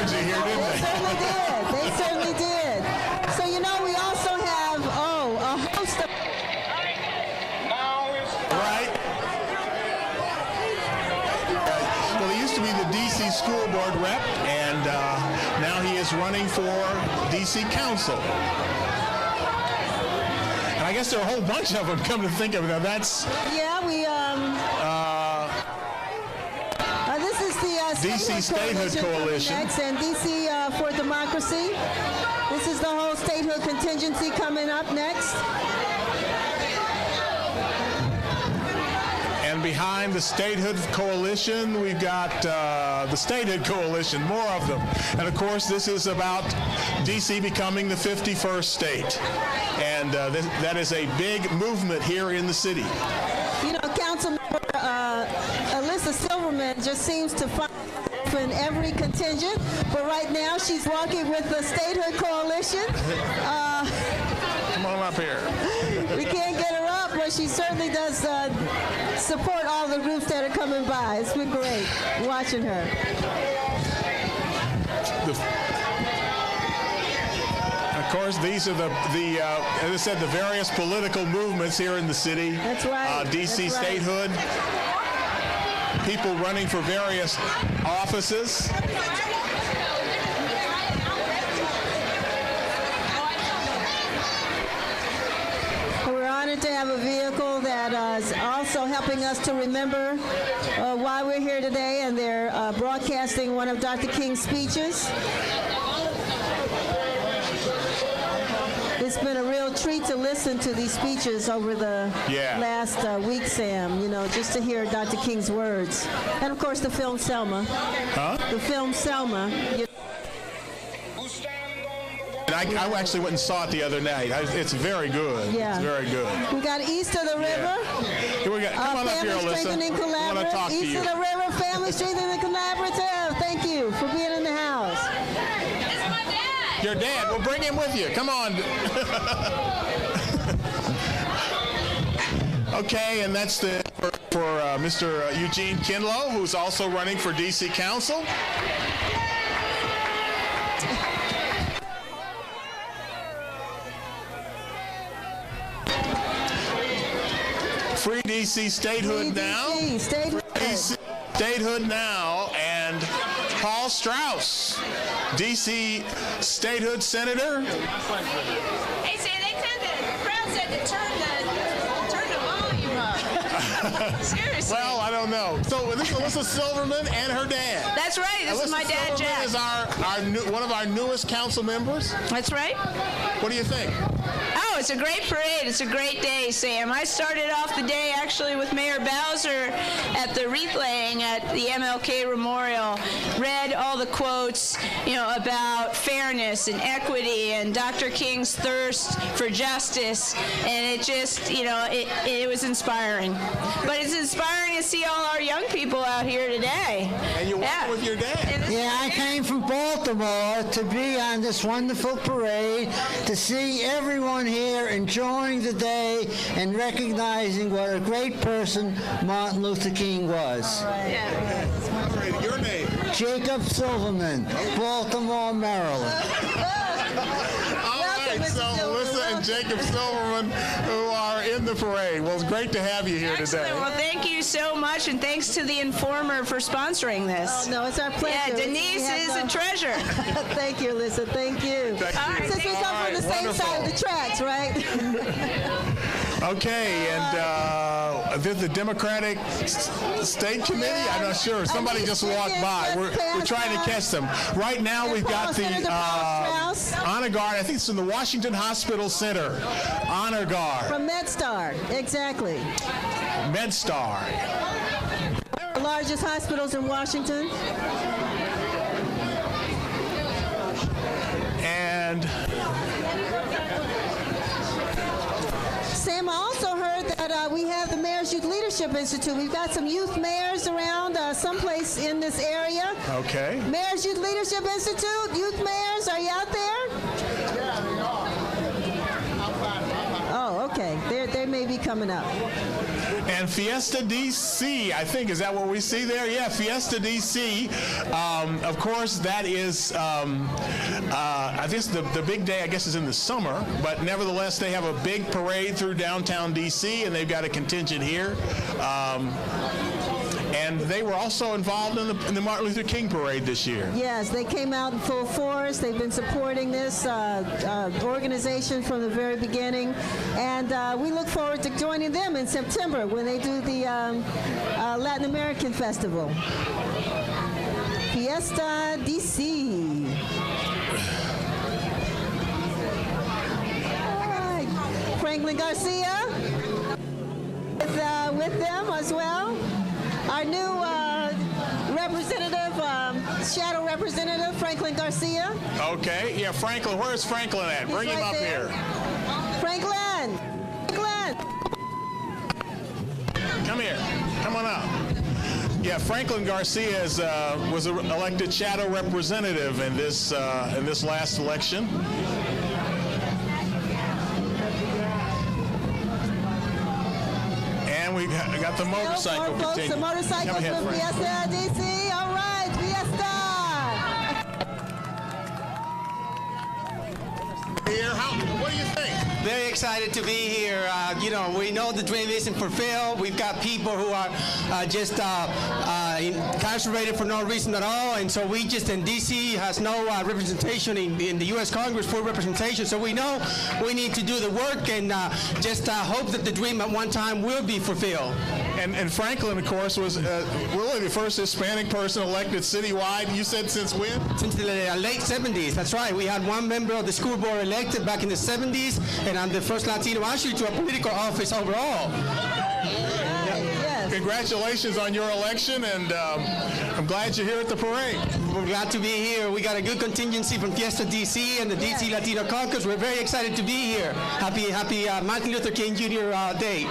energy here, didn't they? Certainly did. They certainly did. So, you know, we also have, a host of... Right. Well, he used to be the D.C. school board rep, and now he is running for D.C. council. And I guess there are a whole bunch of them, come to think of it. Now, that's... Yeah, we, this is the D.C. Statehood Coalition. Next, and D.C. for Democracy. This is the whole statehood contingency coming up next. And behind the Statehood Coalition, we've got the Statehood Coalition, more of them. And of course, this is about D.C. becoming the 51st state. And that is a big movement here in the city. You know, Councilmember Alyssa Silverman just seems to find in every contingent, but right now she's walking with the Statehood Coalition. Come on up here. We can't get her up, but she certainly does support all the groups that are coming by. It's been great watching her. Of course, these are as I said, the various political movements here in the city. That's right. D.C. That's right. Statehood. People running for various offices. We're honored to have a vehicle that is also helping us to remember why we're here today, and they're broadcasting one of Dr. King's speeches. It's been a real treat to listen to these speeches over the last week, Sam, you know, just to hear Dr. King's words. And, of course, the film Selma. Huh? The film Selma. I actually went and saw it the other night. It's very good. Yeah. It's very good. We got East of the River. Here we go. Come on up here, Alyssa. I want to talk to you. East of the River, Family Strengthening Collaborative. Thank you for being in the house. It's my dad. Your dad. Well, bring him with you. Come on. Okay, and that's for Mr. Eugene Kinlow, who's also running for D.C. Council. Free D.C. Statehood now. Free D.C. Statehood now. And Paul Strauss, D.C. Statehood Senator. Hey, see, the crowd said to turn the volume up. Seriously. Well, I don't know. So this is Alyssa Silverman and her dad. That's right. This is my dad, Jack. Is one of our newest council members. That's right. What do you think? Oh, it's a great parade. It's a great day, Sam. I started off the day actually with Mayor Bowser at the wreath laying at the MLK Memorial. Read all the quotes, you know, about fairness and equity and Dr. King's thirst for justice, and it just, you know, it was inspiring. But it's inspiring to see all our young people out here today. And you're walking with your dad. Yeah, I came from Baltimore to be on this wonderful parade, to see everyone here enjoying the day and recognizing what a great person Martin Luther King was. Your name? Jacob Silverman, Baltimore, Maryland. So Alyssa and Jacob Silverman, who are in the parade. Well, it's great to have you here Excellent. today. Well, thank you so much, and thanks to the Informer for sponsoring this. Oh, no, it's our pleasure. Yeah, Denise is a treasure. Thank you, Alyssa. Thank you. Since we come from the same side of the tracks, right? Okay, and the Democratic State Committee, I'm not sure. Somebody just walked by. We're trying to catch them. Right now, we've got the Honor Guard. I think it's in the Washington Hospital Center. Honor Guard. From MedStar, exactly. MedStar. The largest hospitals in Washington. And Sam, I also heard that we have the Mayor's Youth Leadership Institute. We've got some youth mayors around someplace in this area. Okay. Mayor's Youth Leadership Institute, youth mayors, are you out there? Oh, okay. They may be coming. coming up. And Fiesta DC, I think, is that what we see there? Yeah, Fiesta DC. Of course, that is, I guess the big day, I guess, is in the summer, but nevertheless, they have a big parade through downtown DC, and they've got a contingent here. And they were also involved in the Martin Luther King parade this year. Yes, they came out in full force. They've been supporting this organization from the very beginning. And we look forward to joining them in September when they do the Latin American Festival. Fiesta DC. All right. Franklin Garcia with them as well. Our new representative, shadow representative, Franklin Garcia. Okay, yeah, Franklin. Where's Franklin at? Bring him up here. Franklin! Franklin! Come here. Come on up. Yeah, Franklin Garcia was elected shadow representative in this last election. And we got the motorcycle folks, the motorcycles with Fiesta DC. All right, Fiesta. Here, what do you think? Very excited to be here. You know, we know the dream isn't fulfilled. We've got people who are just incarcerated for no reason at all, and so we just, and DC has no representation in the U.S. Congress, full representation, so we know we need to do the work and just hope that the dream at one time will be fulfilled. And Franklin, of course, was really the first Hispanic person elected citywide. You said since when? Since the late 70s, that's right. We had one member of the school board elected back in the 70s, and I'm the first Latino actually to a political office overall. Yes. Congratulations on your election, and I'm glad you're here at the parade. We're glad to be here. We got a good contingency from Fiesta DC and the DC Latino Caucus. We're very excited to be here. Happy Martin Luther King Jr. Day.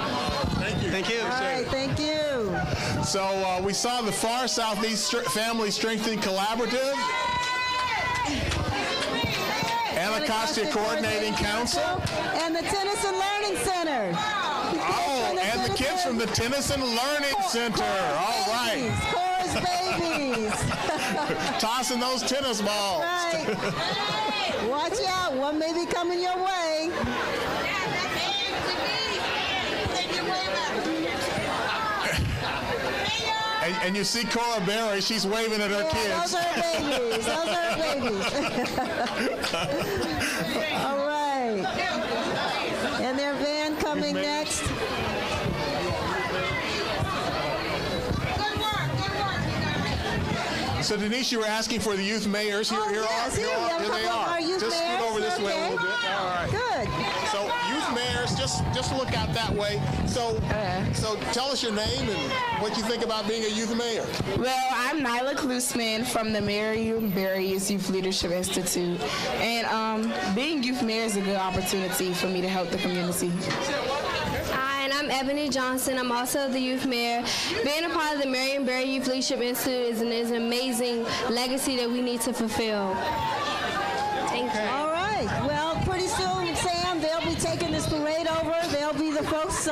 Thank you. Thank you. All right, thank you. So we saw the Far Southeast Family Strengthening Collaborative, Anacostia Coordinating Council, and the Tennyson Learning Center. Oh, and the kids from the Tennyson Learning Center. All right. Chorus babies. Tossing those tennis balls. Right. Watch out. One may be coming your way. And you see Cora Berry, she's waving at her kids. Those are babies. Those are babies. All right. And their van coming next. So Denise, you were asking for the youth mayors. Here they are. Just scoot over this way a little bit. All right. Good. So youth mayors, just look out that way. So tell us your name and what you think about being a youth mayor. Well, I'm Nyla Klusman from the Mary Berry's Youth Leadership Institute, and being youth mayor is a good opportunity for me to help the community. Hi, and I'm Ebony Johnson. I'm also the youth mayor. Being a part of the Marion Berry Youth Leadership Institute is an amazing legacy that we need to fulfill. Thank you. All right. Well, pretty soon, Sam, they'll be taking this parade over. They'll be the folks.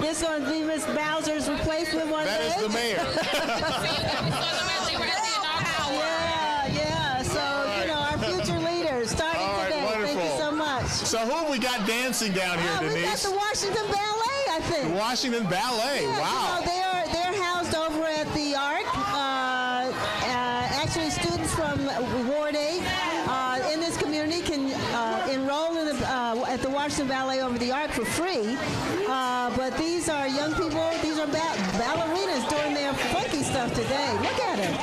This going to be Miss Bowser's replacement one day. That is the mayor. Yeah. So, you know, our future leaders starting today. Wonderful. Thank you so much. So who have we got dancing down here, Denise? We got the Washington Ballet, I think. The Washington Ballet, yeah, wow. You know, they're housed over at the Arc. Actually, students from Ward 8 in this community can enroll in at the Washington Ballet over the Arc for free. But these are young people. These are ballerinas doing their funky stuff today. Look at it.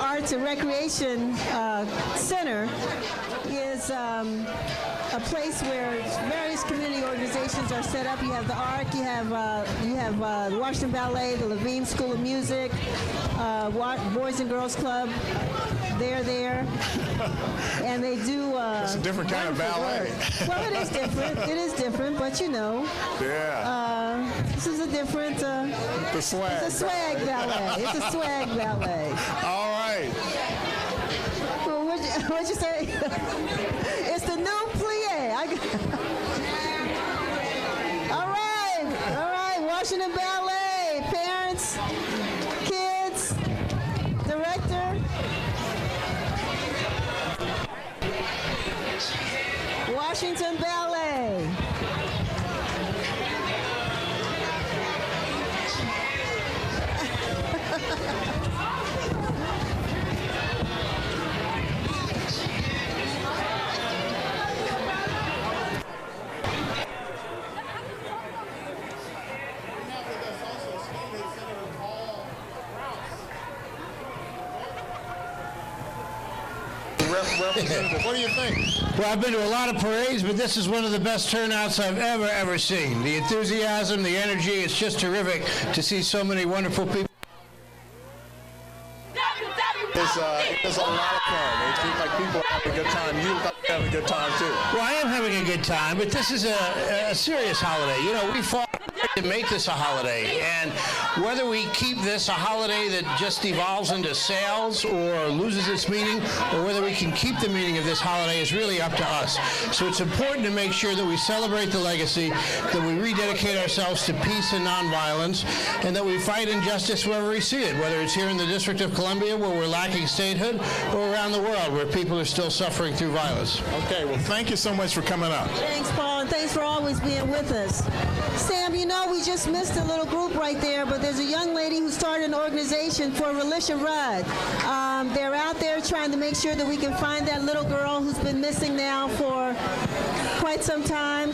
Arts and Recreation Center is a place where various community organizations are set up. You have the ARC, you have the Washington Ballet, the Levine School of Music, Boys and Girls Club, they're there, and they do. It's a different kind of ballet. Well, it is different. It is different, but you know. Yeah. This is a different. The swag. It's a swag ballet. It's a swag ballet. All right. Well, what'd you say? It's the new plie. All right. Washington Ballet. Parents, kids, director. Washington Ballet. Representative, what do you think? Well, I've been to a lot of parades, but this is one of the best turnouts I've ever seen. The enthusiasm, the energy, it's just terrific to see so many wonderful people. It's a lot of fun. It seems like people are having a good time. You look like you're having a good time, too. Well, I am having a good time, but this is a serious holiday. You know, we fought to make this a holiday, and whether we keep this a holiday that just evolves into sales or loses its meaning, or whether we can keep the meaning of this holiday is really up to us. So it's important to make sure that we celebrate the legacy, that we rededicate ourselves to peace and nonviolence, and that we fight injustice wherever we see it, whether it's here in the District of Columbia where we're lacking statehood, or around the world where people are still suffering through violence. Okay, well, thank you so much for coming out. Thanks, Paul, and thanks for always being with us. Sam, you know, we just missed a little group right there, but there's a young lady who started an organization for Relisha Rudd. They're out there trying to make sure that we can find that little girl who's been missing now for quite some time.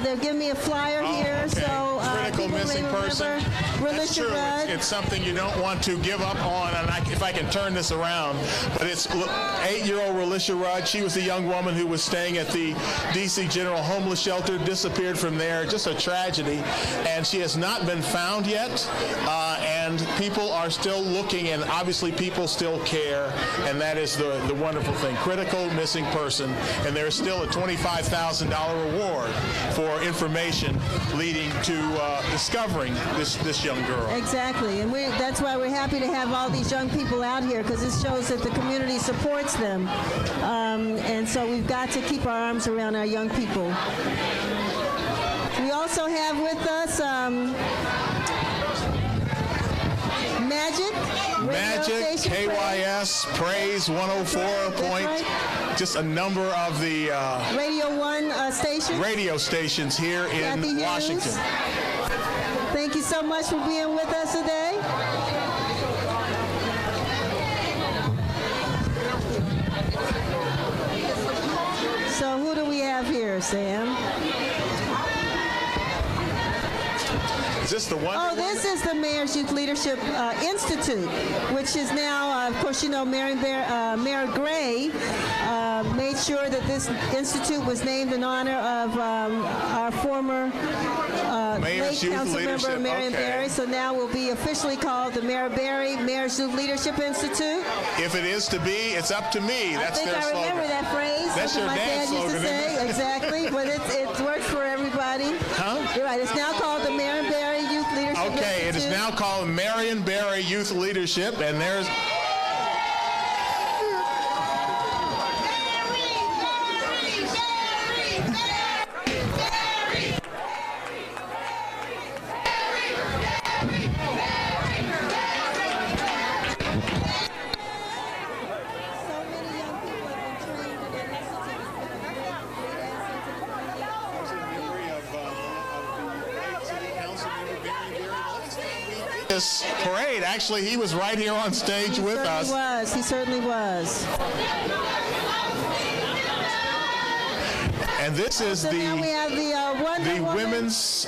They're giving me a flyer here, okay. So critical missing person. That's true. It's something you don't want to give up on, and if I can turn this around, but it's 8-year-old Relisha Rudd. She was a young woman who was staying at the D.C. General Homeless Shelter, disappeared from there. Just a tragedy, and she has not been found yet, and people are still looking, and obviously people still care, and that is the wonderful thing. Critical missing person, and there's still a $25,000 reward for information leading to discovering this young girl. Exactly, and that's why we're happy to have all these young people out here, because this shows that the community supports them, and so we've got to keep our arms around our young people. We also have with us Magic, KYS, Praise 104 just a number of the Radio 1 stations. Radio stations here in Washington. Thank you so much for being with us today. So who do we have here, Sam? Is this the one? Oh, this is the Mayor's Youth Leadership Institute, which is now, of course, you know, Mayor Gray made sure that this institute was named in honor of our former late council member, Marion Barry. So now will be officially called the Mayor's Youth Leadership Institute. If it is to be, it's up to me. That's their slogan. I remember that phrase. That's your dance slogan, used to say. Exactly, but it works for everybody. Huh? You're right. It's now called the Marion Barry Youth Leadership Institute. Okay, it is now called Marion Barry Youth Leadership, and there's... This parade. Actually, he was right here on stage with us. He certainly was. And this is so now we have the women's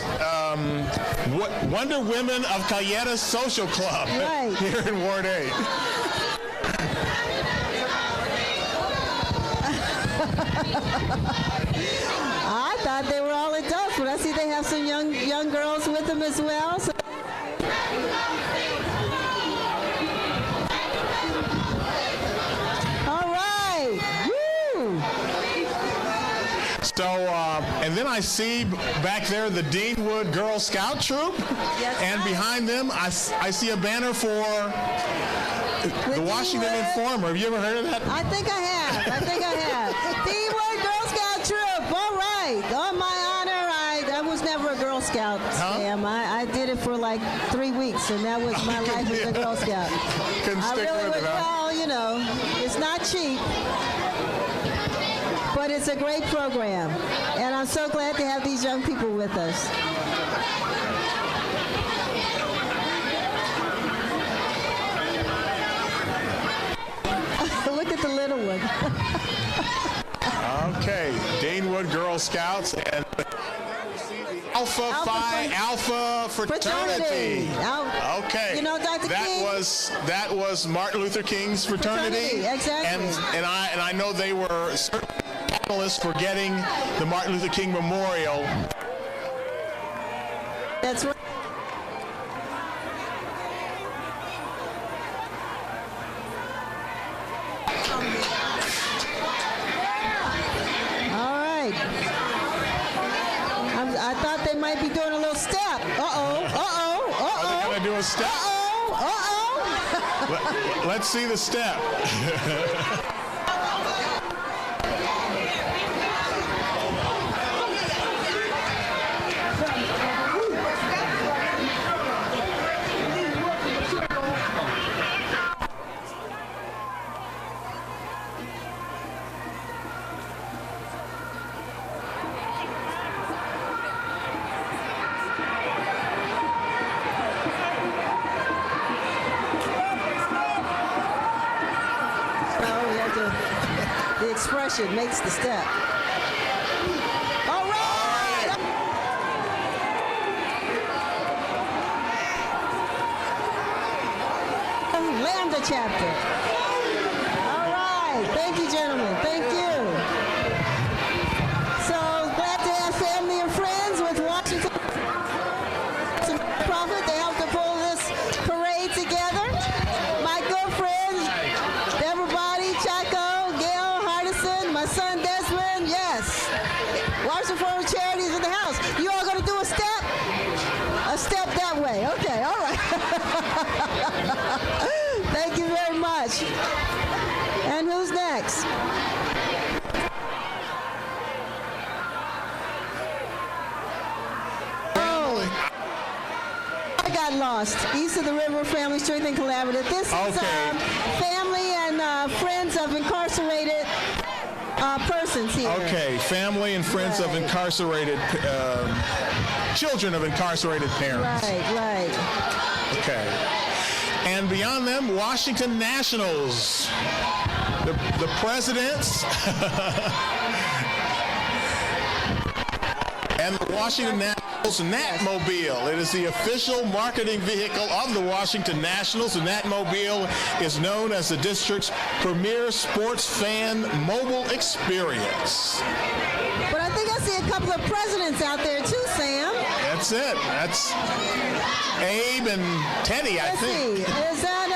Wonder Women of Cayeta Social Club here in Ward 8. I thought they were all adults, but I see they have some young girls with them as well. So So, and then I see back there the Deanwood Girl Scout Troop, and behind them I see a banner for the Washington Informer. Have you ever heard of that? I think I have. Deanwood Girl Scout Troop. All right. On my honor, I was never a Girl Scout, Sam. I did it for like 3 weeks, and that was my life as a Girl Scout. Couldn't stick with it, huh? Well, you know, it's not cheap, but it's a great program, and I'm so glad to have these young people with us. Look at the little one. Okay, Deanwood Girl Scouts and Alpha Phi Alpha Fraternity. Okay, You know, Dr. King. That was Martin Luther King's fraternity. Exactly. And I know they were certain panelists for getting the Martin Luther King Memorial. That's right. All right. I thought they might be doing a little step. Uh-oh. Are they going to do a step? Uh-oh. Let's see the step. The expression makes the step. All right. Lambda chapter. All right. Thank you, gentlemen. Thank you. So glad to have family and friends with Washington Prophet to help to pull this parade together. My good friends, everybody, Chaco, Gail, Hardison, my son Desmond, yes. Washington Fraternities in the house. You all gonna do a step? A step that way. Okay, all right. Thank you very much. And who's next? I got lost. East of the River Family Strength and Collaborative. This is family and friends of incarcerated persons here. Okay, family and friends of incarcerated, children of incarcerated parents. Right. Okay. And beyond them, Washington Nationals. The presidents and the Washington Nationals Natmobile. It is the official marketing vehicle of the Washington Nationals. The Natmobile is known as the district's premier sports fan mobile experience. But I think I see a couple of presidents out there too, Sam. That's it. That's Abe and Teddy, I think. Let's see. Is that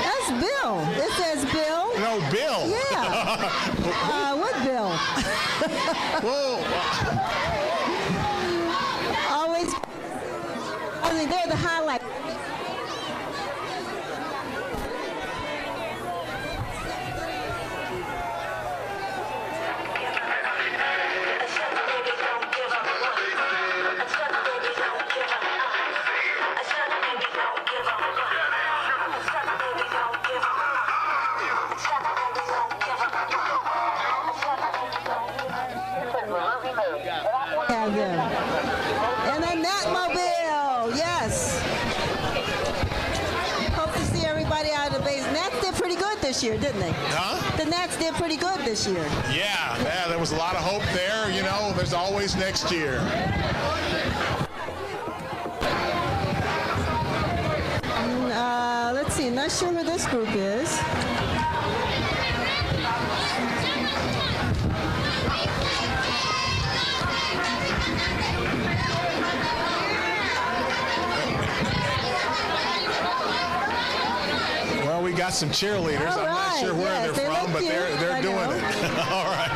that's Bill. It says Bill. No, Bill. Yeah. What Bill? Whoa. Always. I mean, they're the highlight. Have them. And then Natmobile, yes. Hope to see everybody out of the base. Nats did pretty good this year, didn't they? Huh? The Nats did pretty good this year. Yeah, there was a lot of hope there. You know, there's always next year. Let's see, not sure who this group is. Well, we got some cheerleaders. I'm not sure where they're from, but they're doing it. All right.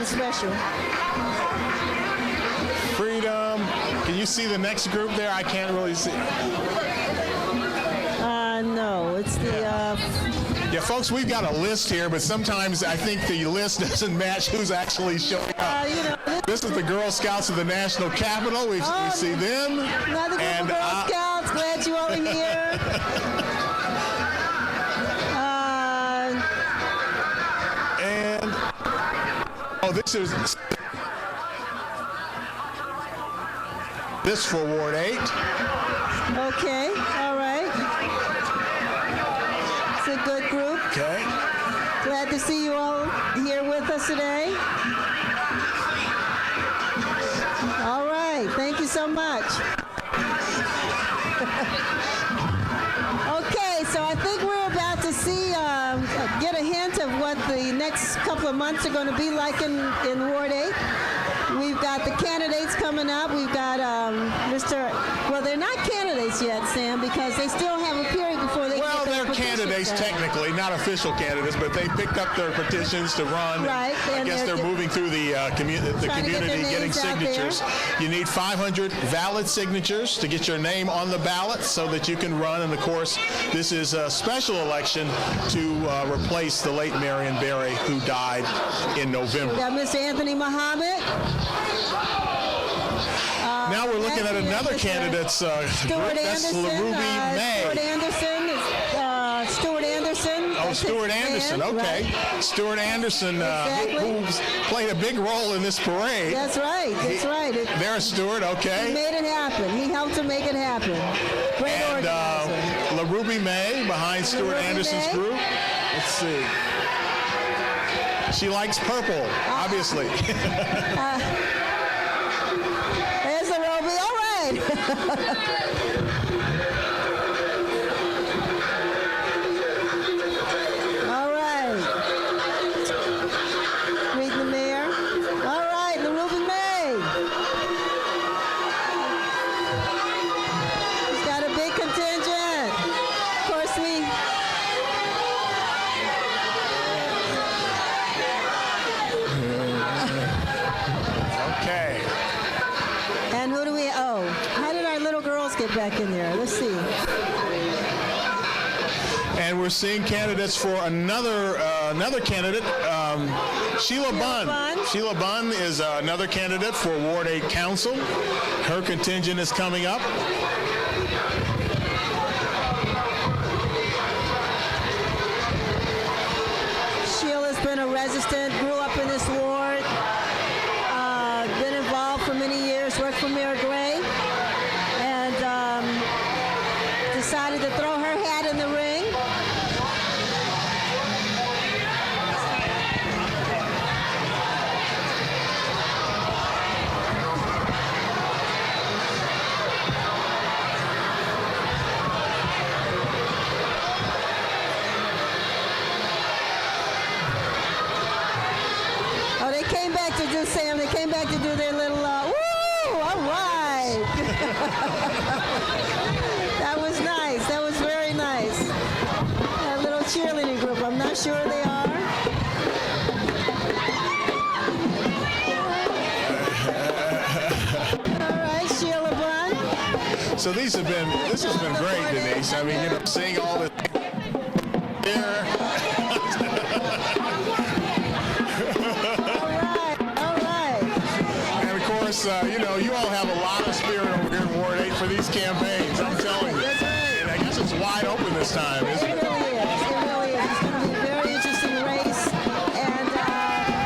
special. Freedom. Can you see the next group there? I can't really see. No, it's the. Yeah, folks, we've got a list here, but sometimes I think the list doesn't match who's actually showing up. This is the Girl Scouts of the National Capitol. We see them. Another group of Girl Scouts. Glad you all are here. This for Ward 8. Okay, all right. It's a good group. Okay. Glad to see you all here with us today. All right, thank you so much. Okay, so I think we're about to see, get a hint of what the next couple of months are going to be like in Ward 8. We've got the candidates coming up. We've got well, they're not candidates yet, Sam, because they still have a period before they Well, get their they're candidates petitions in. technically, not official candidates, but they picked up their petitions to run. Right. I guess they're moving through the community, getting signatures. You need 500 valid signatures to get your name on the ballot so that you can run. And of course, this is a special election to replace the late Marion Barry, who died in November. We got Mr. Anthony Muhammad. Now we're looking at another candidate's group. That's LaRuby May. Stuart Anderson. Stuart Anderson. Oh, Stuart Anderson. Okay. Right. Stuart Anderson, who's played a big role in this parade. That's right. That's right. There's Stuart. Okay. He made it happen. He helped to make it happen. Great organizer. LaRuby May behind Stuart Anderson's group. Let's see. She likes purple, obviously. There's the Ruby. All right. All right. Greet the mayor. All right, the Ruby May. He's got a big contingent. Of course, Okay. And who do we, how did our little girls get back in there? Let's see. And we're seeing candidates for another candidate, Sheila Bunn. Sheila Bunn is another candidate for Ward 8 Council. Her contingent is coming up. Sheila's been a resident, grew up in this ward, been involved for many years, worked for Mayor Gray, and decided to throw her hat in the ring. Oh, they came back to do, Sam, they came back to do their little, woo, all right. That was nice, that was very nice. That little cheerleading group, I'm not sure they are. All right, Sheila Bunn. So this has been great, Denise. I mean, seeing all this here. You all have a lot of spirit over here in Ward 8 for these campaigns. I'm telling you. And I guess it's wide open this time, isn't it? It really is. It really is. It's going to be a very interesting race. And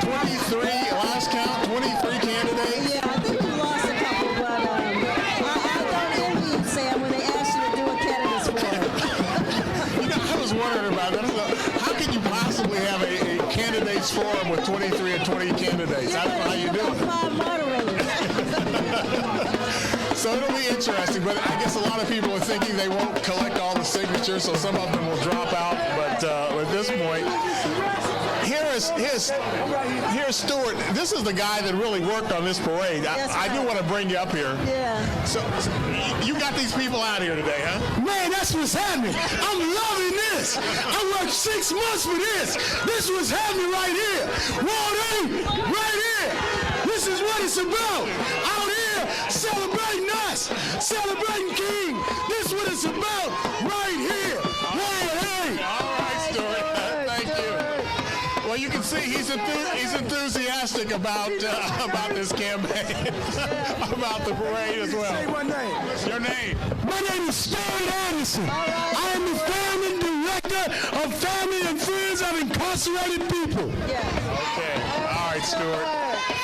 23, last count, 23 candidates. Yeah, I think we lost a couple, but I don't envy you, Sam, when they asked you to do a candidates forum. I was wondering about that. How can you possibly have a candidates forum with 23 or 20 candidates? I don't know how you do it. 5 moderators. So it'll be interesting, but I guess a lot of people are thinking they won't collect all the signatures, so some of them will drop out. But at this point, here is here's Stuart. This is the guy that really worked on this parade. I do want to bring you up here. Yeah. So you got these people out here today, huh? Man, that's what's happening. I'm loving this. I worked 6 months for this. This was happening right here. Ward 8, right here. This is what it's about. Out here, celebrating us, celebrating King. This is what it's about right here. Ward 8. All right, Stuart. Thank you. Well, you can see he's enthusiastic about this campaign, about the parade as well. Say one name. Your name? My name is Stuart Anderson. I am the founding director of Family and Friends of Incarcerated People. Okay. All right, Stuart.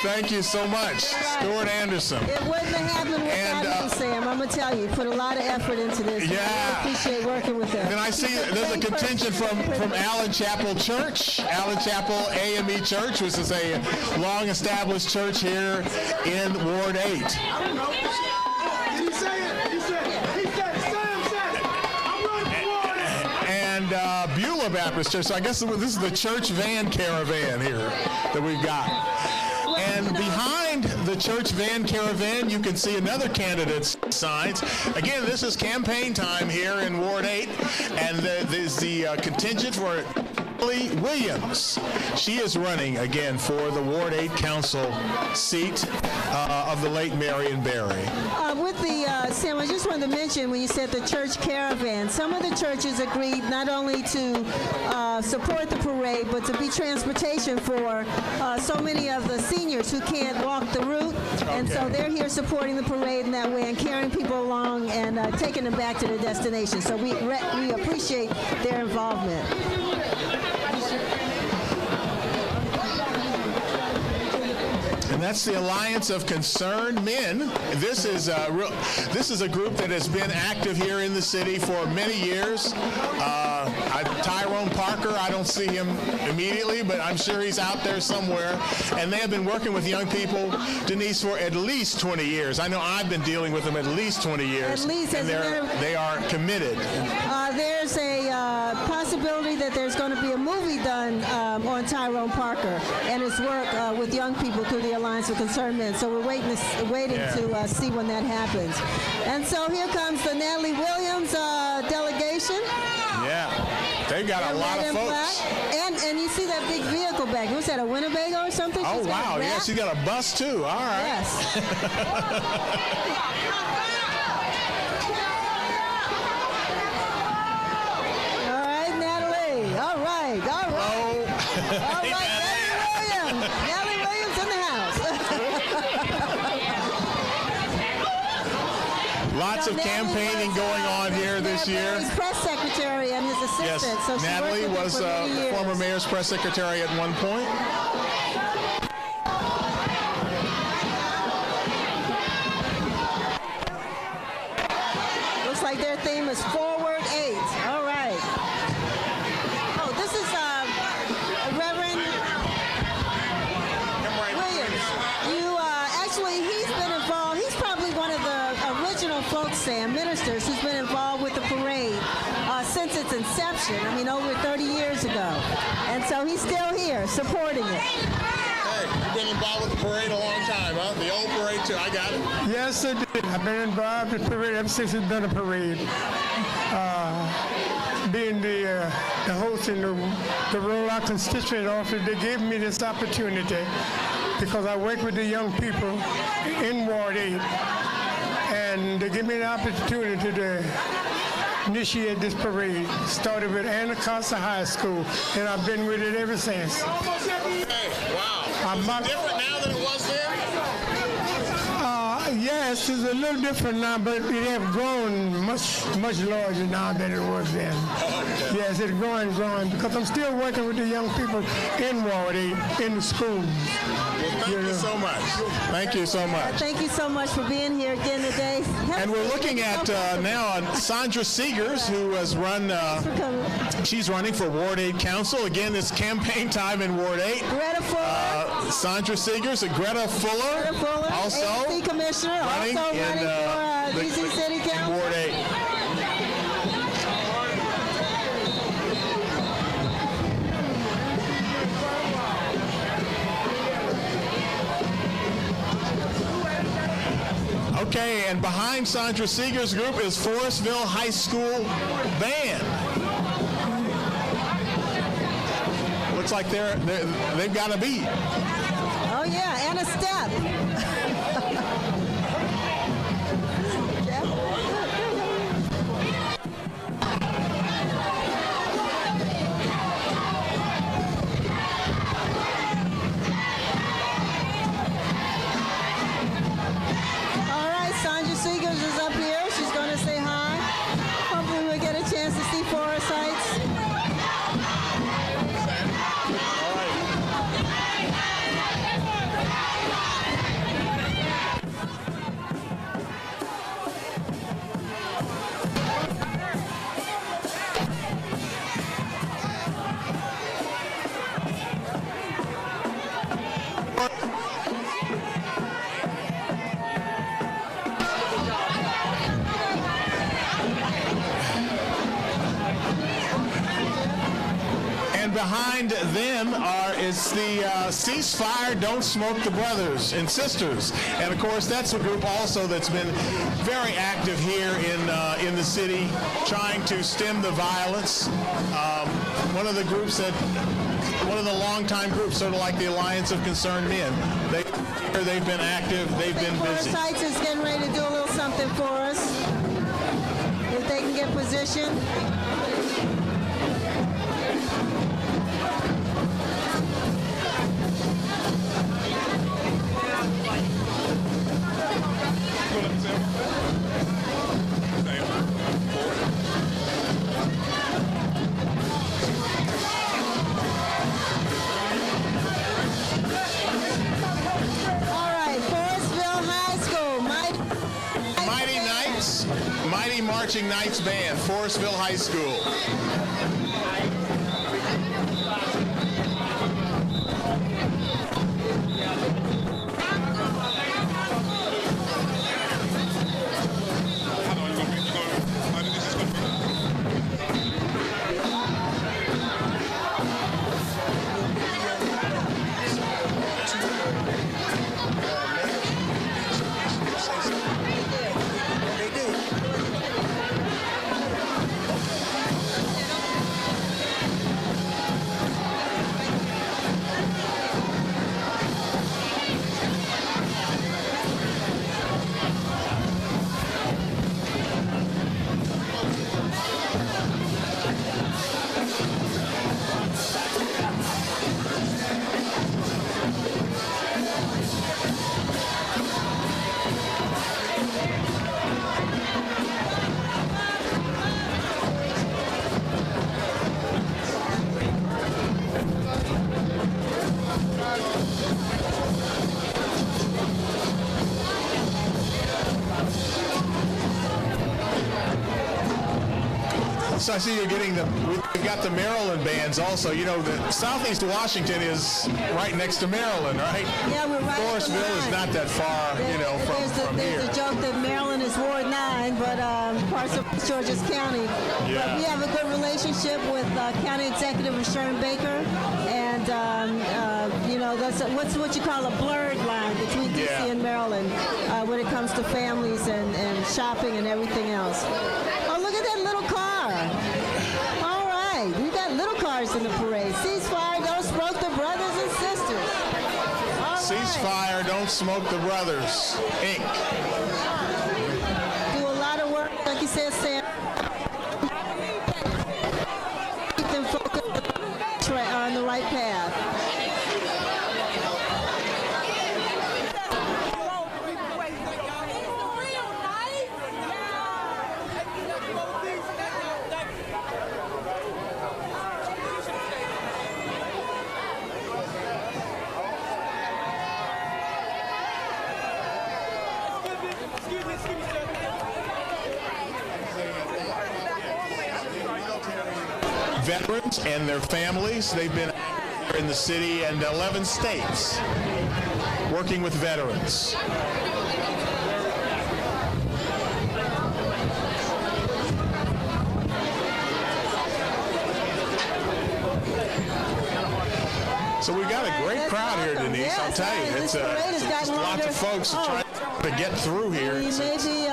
Thank you so much, Stuart Anderson. It wouldn't have happened without you, Sam. I'm going to tell you, put a lot of effort into this. Yeah. I really appreciate working with them. And I see there's a contingent from Allen Chapel Church, Allen Chapel AME Church, which is a long-established church here in Ward 8. I don't know. He said it. He said it. Sam said it. I'm running for Ward 8. And Beulah Baptist Church. So I guess this is the church van caravan here that we've got. And behind the church van caravan, you can see another candidate's signs. Again, this is campaign time here in Ward 8, and there's the contingent for Emily Williams. She is running again for the Ward 8 Council seat of the late Marion Barry. Sam, I just wanted to mention when you said the church caravan, some of the churches agreed not only to support the parade, but to be transportation for so many of the seniors who can't walk the route. And so they're here supporting the parade in that way and carrying people along and taking them back to their destination. So we appreciate their involvement. And that's the Alliance of Concerned Men. This is a group that has been active here in the city for many years. Tyrone Parker, I don't see him immediately, but I'm sure he's out there somewhere. And they have been working with young people, Denise, for at least 20 years. I know I've been dealing with them at least 20 years. At least, and they are committed. There's a possibility that there's going to be a movie done on Tyrone Parker and his work with young people through the Alliance of Concerned Men. So we're waiting to see when that happens. And so here comes the Natalie Williams delegation. Yeah, they've got a lot of folks. And you see that big vehicle back. Was that a Winnebago or something? Oh, wow. Yeah, she's got a bus, too. All right. Yes. All right, Natalie. All right. All right, Natalie Williams. Natalie Williams in the house. Lots of campaigning going on here this year. He's press secretary and his assistant. Yes, So Natalie was former mayor's press secretary at one point. Looks like their theme is Forward 8. All right. Oh, this is Reverend Williams. He's been involved. He's probably one of the original folk ministers who's been involved with the parade since its inception. I mean, over 30 years ago. And so he's still here supporting it. Hey, you've been involved with the parade a long time, huh? The old parade, too. I got it. Yes, I did. I've been involved with the parade ever since it's been a parade. Being the host in the Rollout Constituent Office, they gave me this opportunity because I work with the young people in Ward 8, and they give me the opportunity to initiate this parade. Started with Anacostia High School, and I've been with it ever since. Hey, wow. Is it different now than it was then? Yes, it's a little different now, but it has grown much larger now than it was then. Okay. Yes, it's growing, because I'm still working with the young people in Ward 8, in the schools. Well, thank you so much. Thank you so much. Thank you so much for being here again today. And we're looking at now Sandra Seegers, who has run, she's running for Ward 8 Council. Again, it's campaign time in Ward 8. Greta Fuller. Sandra Seegers and Greta Fuller. Also AFC Commissioner, running for DC City Council. Ward 8. Okay, and behind Sandra Seeger's group is Forestville High School Band. Looks like they've got a beat. Oh yeah, and a step. All right, Sandra Seegers is up here. She's going to say hi. Hopefully we'll get a chance to see Forest Heights. Behind them is the Ceasefire, Don't Smoke the Brothers and Sisters. And of course, that's a group also that's been very active here in the city, trying to stem the violence. One of the groups one of the longtime groups, sort of like the Alliance of Concerned Men. They've been active, they've been busy. Forest Heights is getting ready to do a little something for us. If they can get position. Mighty Marching Knights Band, Forestville High School. So I see you're getting we've got the Maryland bands also. You know, the Southeast Washington is right next to Maryland, right? Yeah, we're right. Forestville is not that far, from here. There's a joke that Maryland is Ward 9, but parts of Georges County. Yeah. But we have a good relationship with County Executive Sharon Baker, and that's what you call a blurred line between DC and Maryland when it comes to families and shopping and everything else. Oh, look at that little car. All right, we got little cars in the parade. Ceasefire, don't smoke the brothers and sisters. All Ceasefire, don't smoke the brothers, Inc. Do a lot of work, like you said, Sam. Keep them focused on the right path. Veterans and their families, they've been in the city and 11 states working with veterans. So we got a great crowd here, Denise. I'll tell you, it's lots of folks trying. to get through here. He may be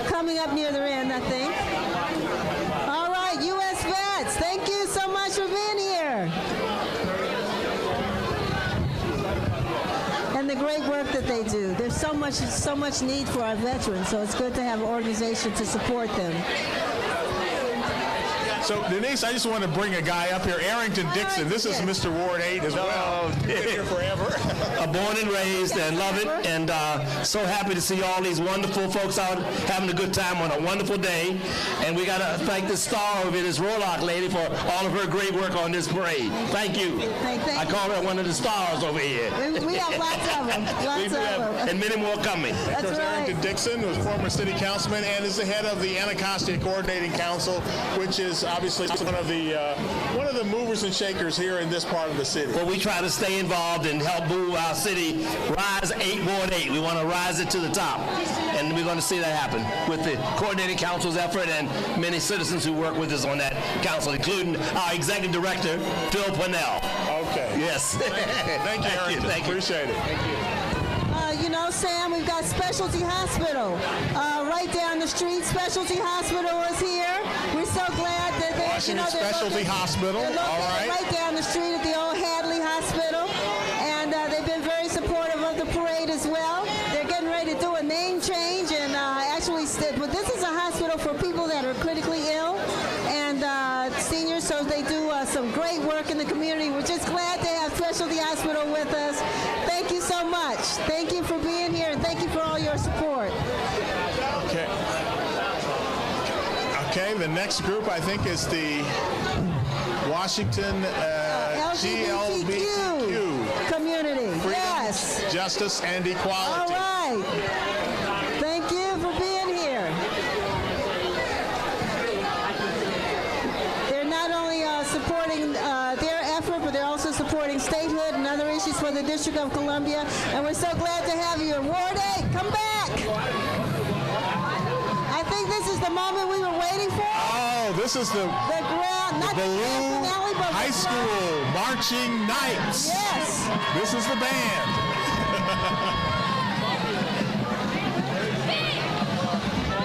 coming up near the end, I think. All right, U.S. Vets, thank you so much for being here. And the great work that they do. There's so much need for our veterans, so it's good to have an organization to support them. So, Denise, I just want to bring a guy up here, Arrington Dixon. This is Mr. Ward 8 as well. Been here forever. Born and raised and love it, and so happy to see all these wonderful folks out having a good time on a wonderful day. And we got to thank the star of it, this Rolock lady, for all of her great work on this parade. Thank you. I call her one of the stars over here. We have lots of them. Lots of them. And many more coming. Of course, Arrington Dixon was former city councilman and is the head of the Anacostia Coordinating Council, which is obviously one of the movers and shakers here in this part of the city. Well, we try to stay involved and help move our city rise Ward 8. We want to rise it to the top, and we're going to see that happen with the Coordinating Council's effort and many citizens who work with us on that council, including our executive director, Phil Purnell. Okay. Yes. Thank you, Arrington. Thank you. Appreciate it. Thank you. You know, Sam, we've got Specialty Hospital right down the street. Specialty Hospital is here. We're so glad that they're Specialty Hospital. All right. Right down the street at the old Hadley Hospital, and they've been very supportive of the parade as well. They're getting ready to do a name change, and but this is a hospital for people that are critically ill and seniors. So they do some great work in the community. We're just glad to have Specialty Hospital with us. Thank you so much. Thank you for being here, and thank you for all your support. Okay. Okay, the next group I think is the Washington LGBTQ community. Freedom, yes. Justice, and Equality. All right. Thank you for being here. They're not only supporting their effort, but they're also supporting statehood and other issues for the District of Columbia. And we're so glad to have you. Ward 8, come back. I think this is the moment we were waiting for. Oh, this is the Ballou High School Marching Knights. Yes. This is the band.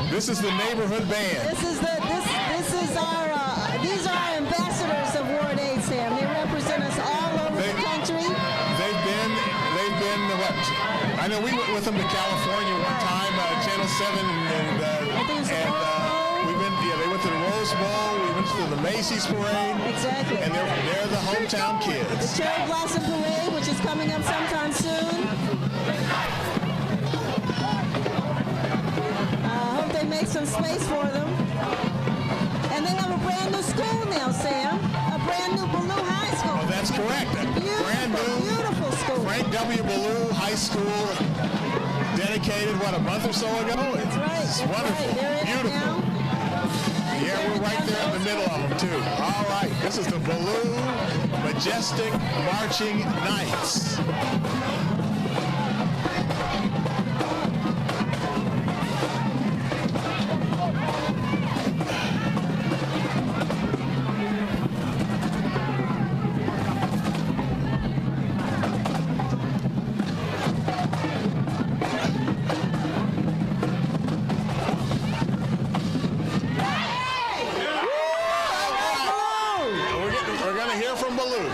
This is the neighborhood band. These are our ambassadors of Ward 8, Sam. They represent us all over the country. They've been what? I know we went with them to California one time, Channel 7, and they went to the Rose Bowl. We went to the Macy's Parade. Exactly. And they're the hometown kids. The Cherry Blossom Parade, which is coming up sometime soon. I hope they make some space for them. And they have a brand new school now, Sam. A brand new Ballou High School. Oh, that's correct. Beautiful school. Frank W. Ballou High School, dedicated, a month or so ago? That's right. It's wonderful. Right. Beautiful. Yeah, we're right there in the middle of them, too. All right. This is the Ballou Majestic Marching Knights. We're going to hear from Ballou.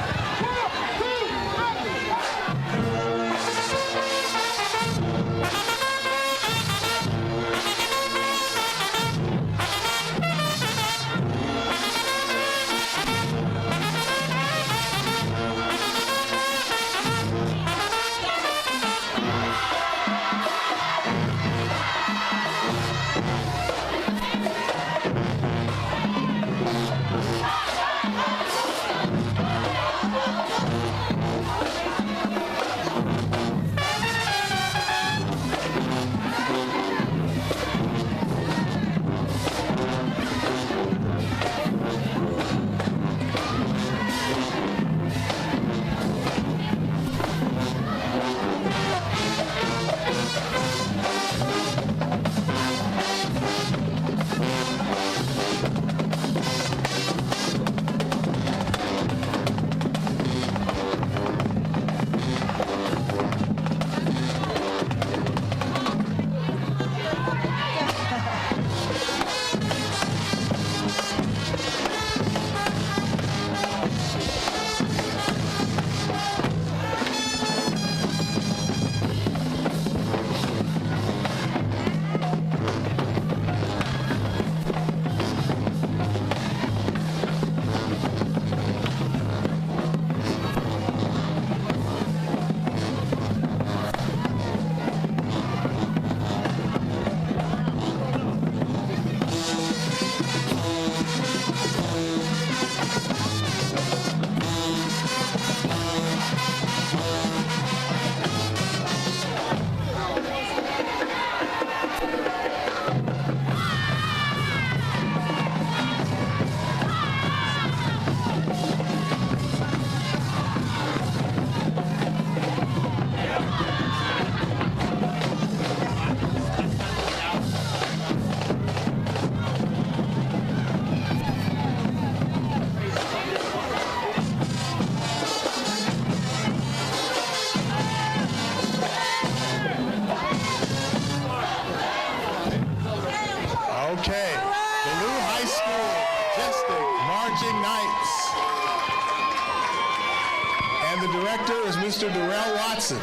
the director is Mr. Darrell Watson.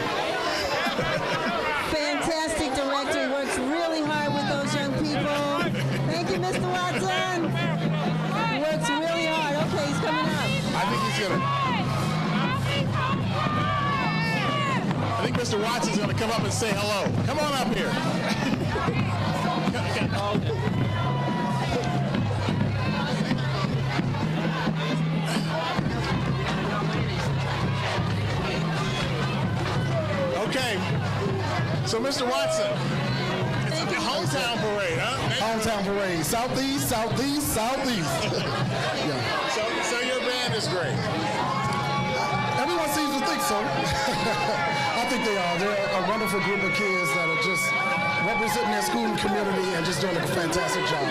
Fantastic director. He works really hard with those young people. Thank you, Mr. Watson. He works really hard. Okay, he's coming up. I think Mr. Watson's going to come up and say hello. Come on up here. Okay, so Mr. Watson, it's a hometown parade, huh? Hometown parade. Southeast, southeast, southeast. Yeah. So your band is great. Everyone seems to think so. I think they are. They're a wonderful group of kids that are just representing their school and community and just doing a fantastic job.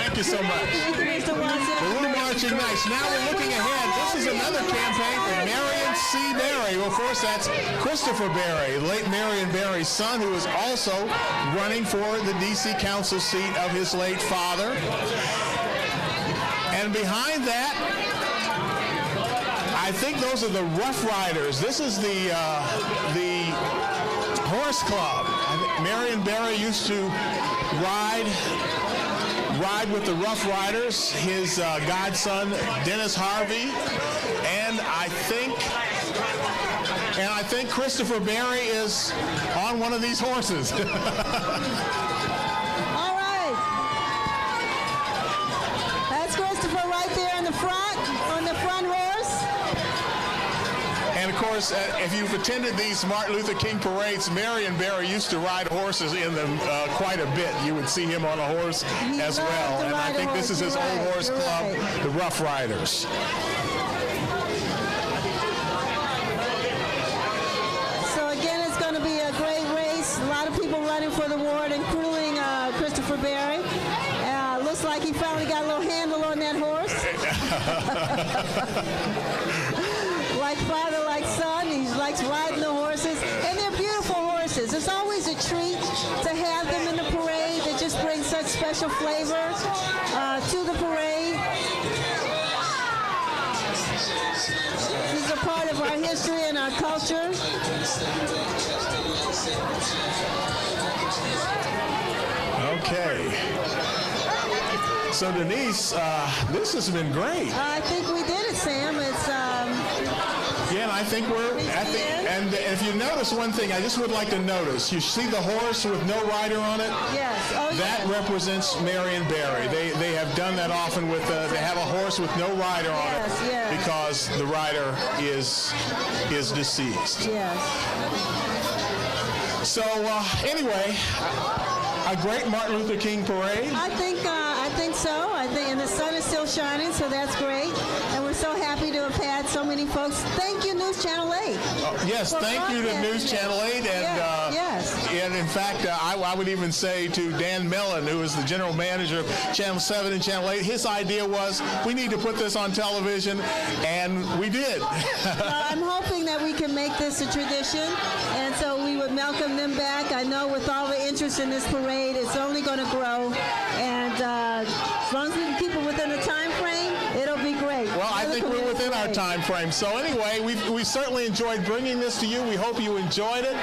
Thank you so much. Thank you, Mr. Watson. Balloon marching nice. Now we're looking ahead. This is another campaign for Marion C. Berry. Well, of course, that's Christopher Berry, late Marion Berry's son, who is also running for the D.C. Council seat of his late father. And behind that, I think those are the Rough Riders. This is the horse club. I think Marion Berry used to ride with the Rough Riders, his godson Dennis Harvey, and I think Christopher Berry is on one of these horses. All right. That's Christopher right there in the front, on the front horse. And of course, if you've attended these Martin Luther King parades, Marion Berry used to ride horses in them quite a bit. You would see him on a horse as well. And I think this is his old horse club, the Rough Riders. So again, it's going to be a great race. A lot of people running for the award, including Christopher Berry. Looks like he finally got a little handle on that horse. Like father, like son, he likes riding the horses, and they're beautiful horses. It's always a treat to have them in the parade. They just bring such special flavor to the parade. This is a part of our history and our culture. Okay. So Denise, this has been great. I think we did it, Sam. It's yeah, and I think we're at the end. And if you notice one thing, I just would like to notice, you see the horse with no rider on it? Yes. Oh, that represents Marion Berry. They have done that often with, they have a horse with no rider on it because the rider is deceased. Yes. So anyway, a great Martin Luther King parade. I think so. And the sun is still shining, so that's great. And we're so happy to have had so many folks. Thank you, News Channel 8. Yes, thank you to News Channel 8. And, yes. And in fact, I would even say to Dan Mellon, who is the general manager of Channel 7 and Channel 8, his idea was, we need to put this on television, and we did. I'm hoping that we can make this a tradition, and so we would welcome them back. I know with all the interest in this parade, it's only going to grow, and as long as we can keep it within a time frame, it'll be great. Well, I think we're within our time frame. So anyway, we certainly enjoyed bringing this to you. We hope you enjoyed it.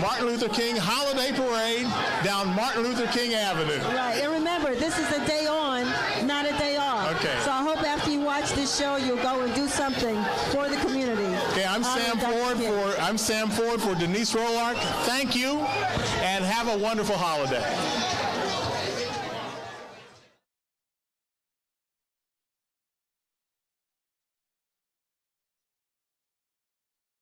Martin Luther King Holiday Parade down Martin Luther King Avenue. Right, and remember, this is a day on, not a day off. Okay. So I hope after you watch this show, you'll go and do something for the community. Okay, I'm Sam Ford for Denise Rolark. Thank you, and have a wonderful holiday.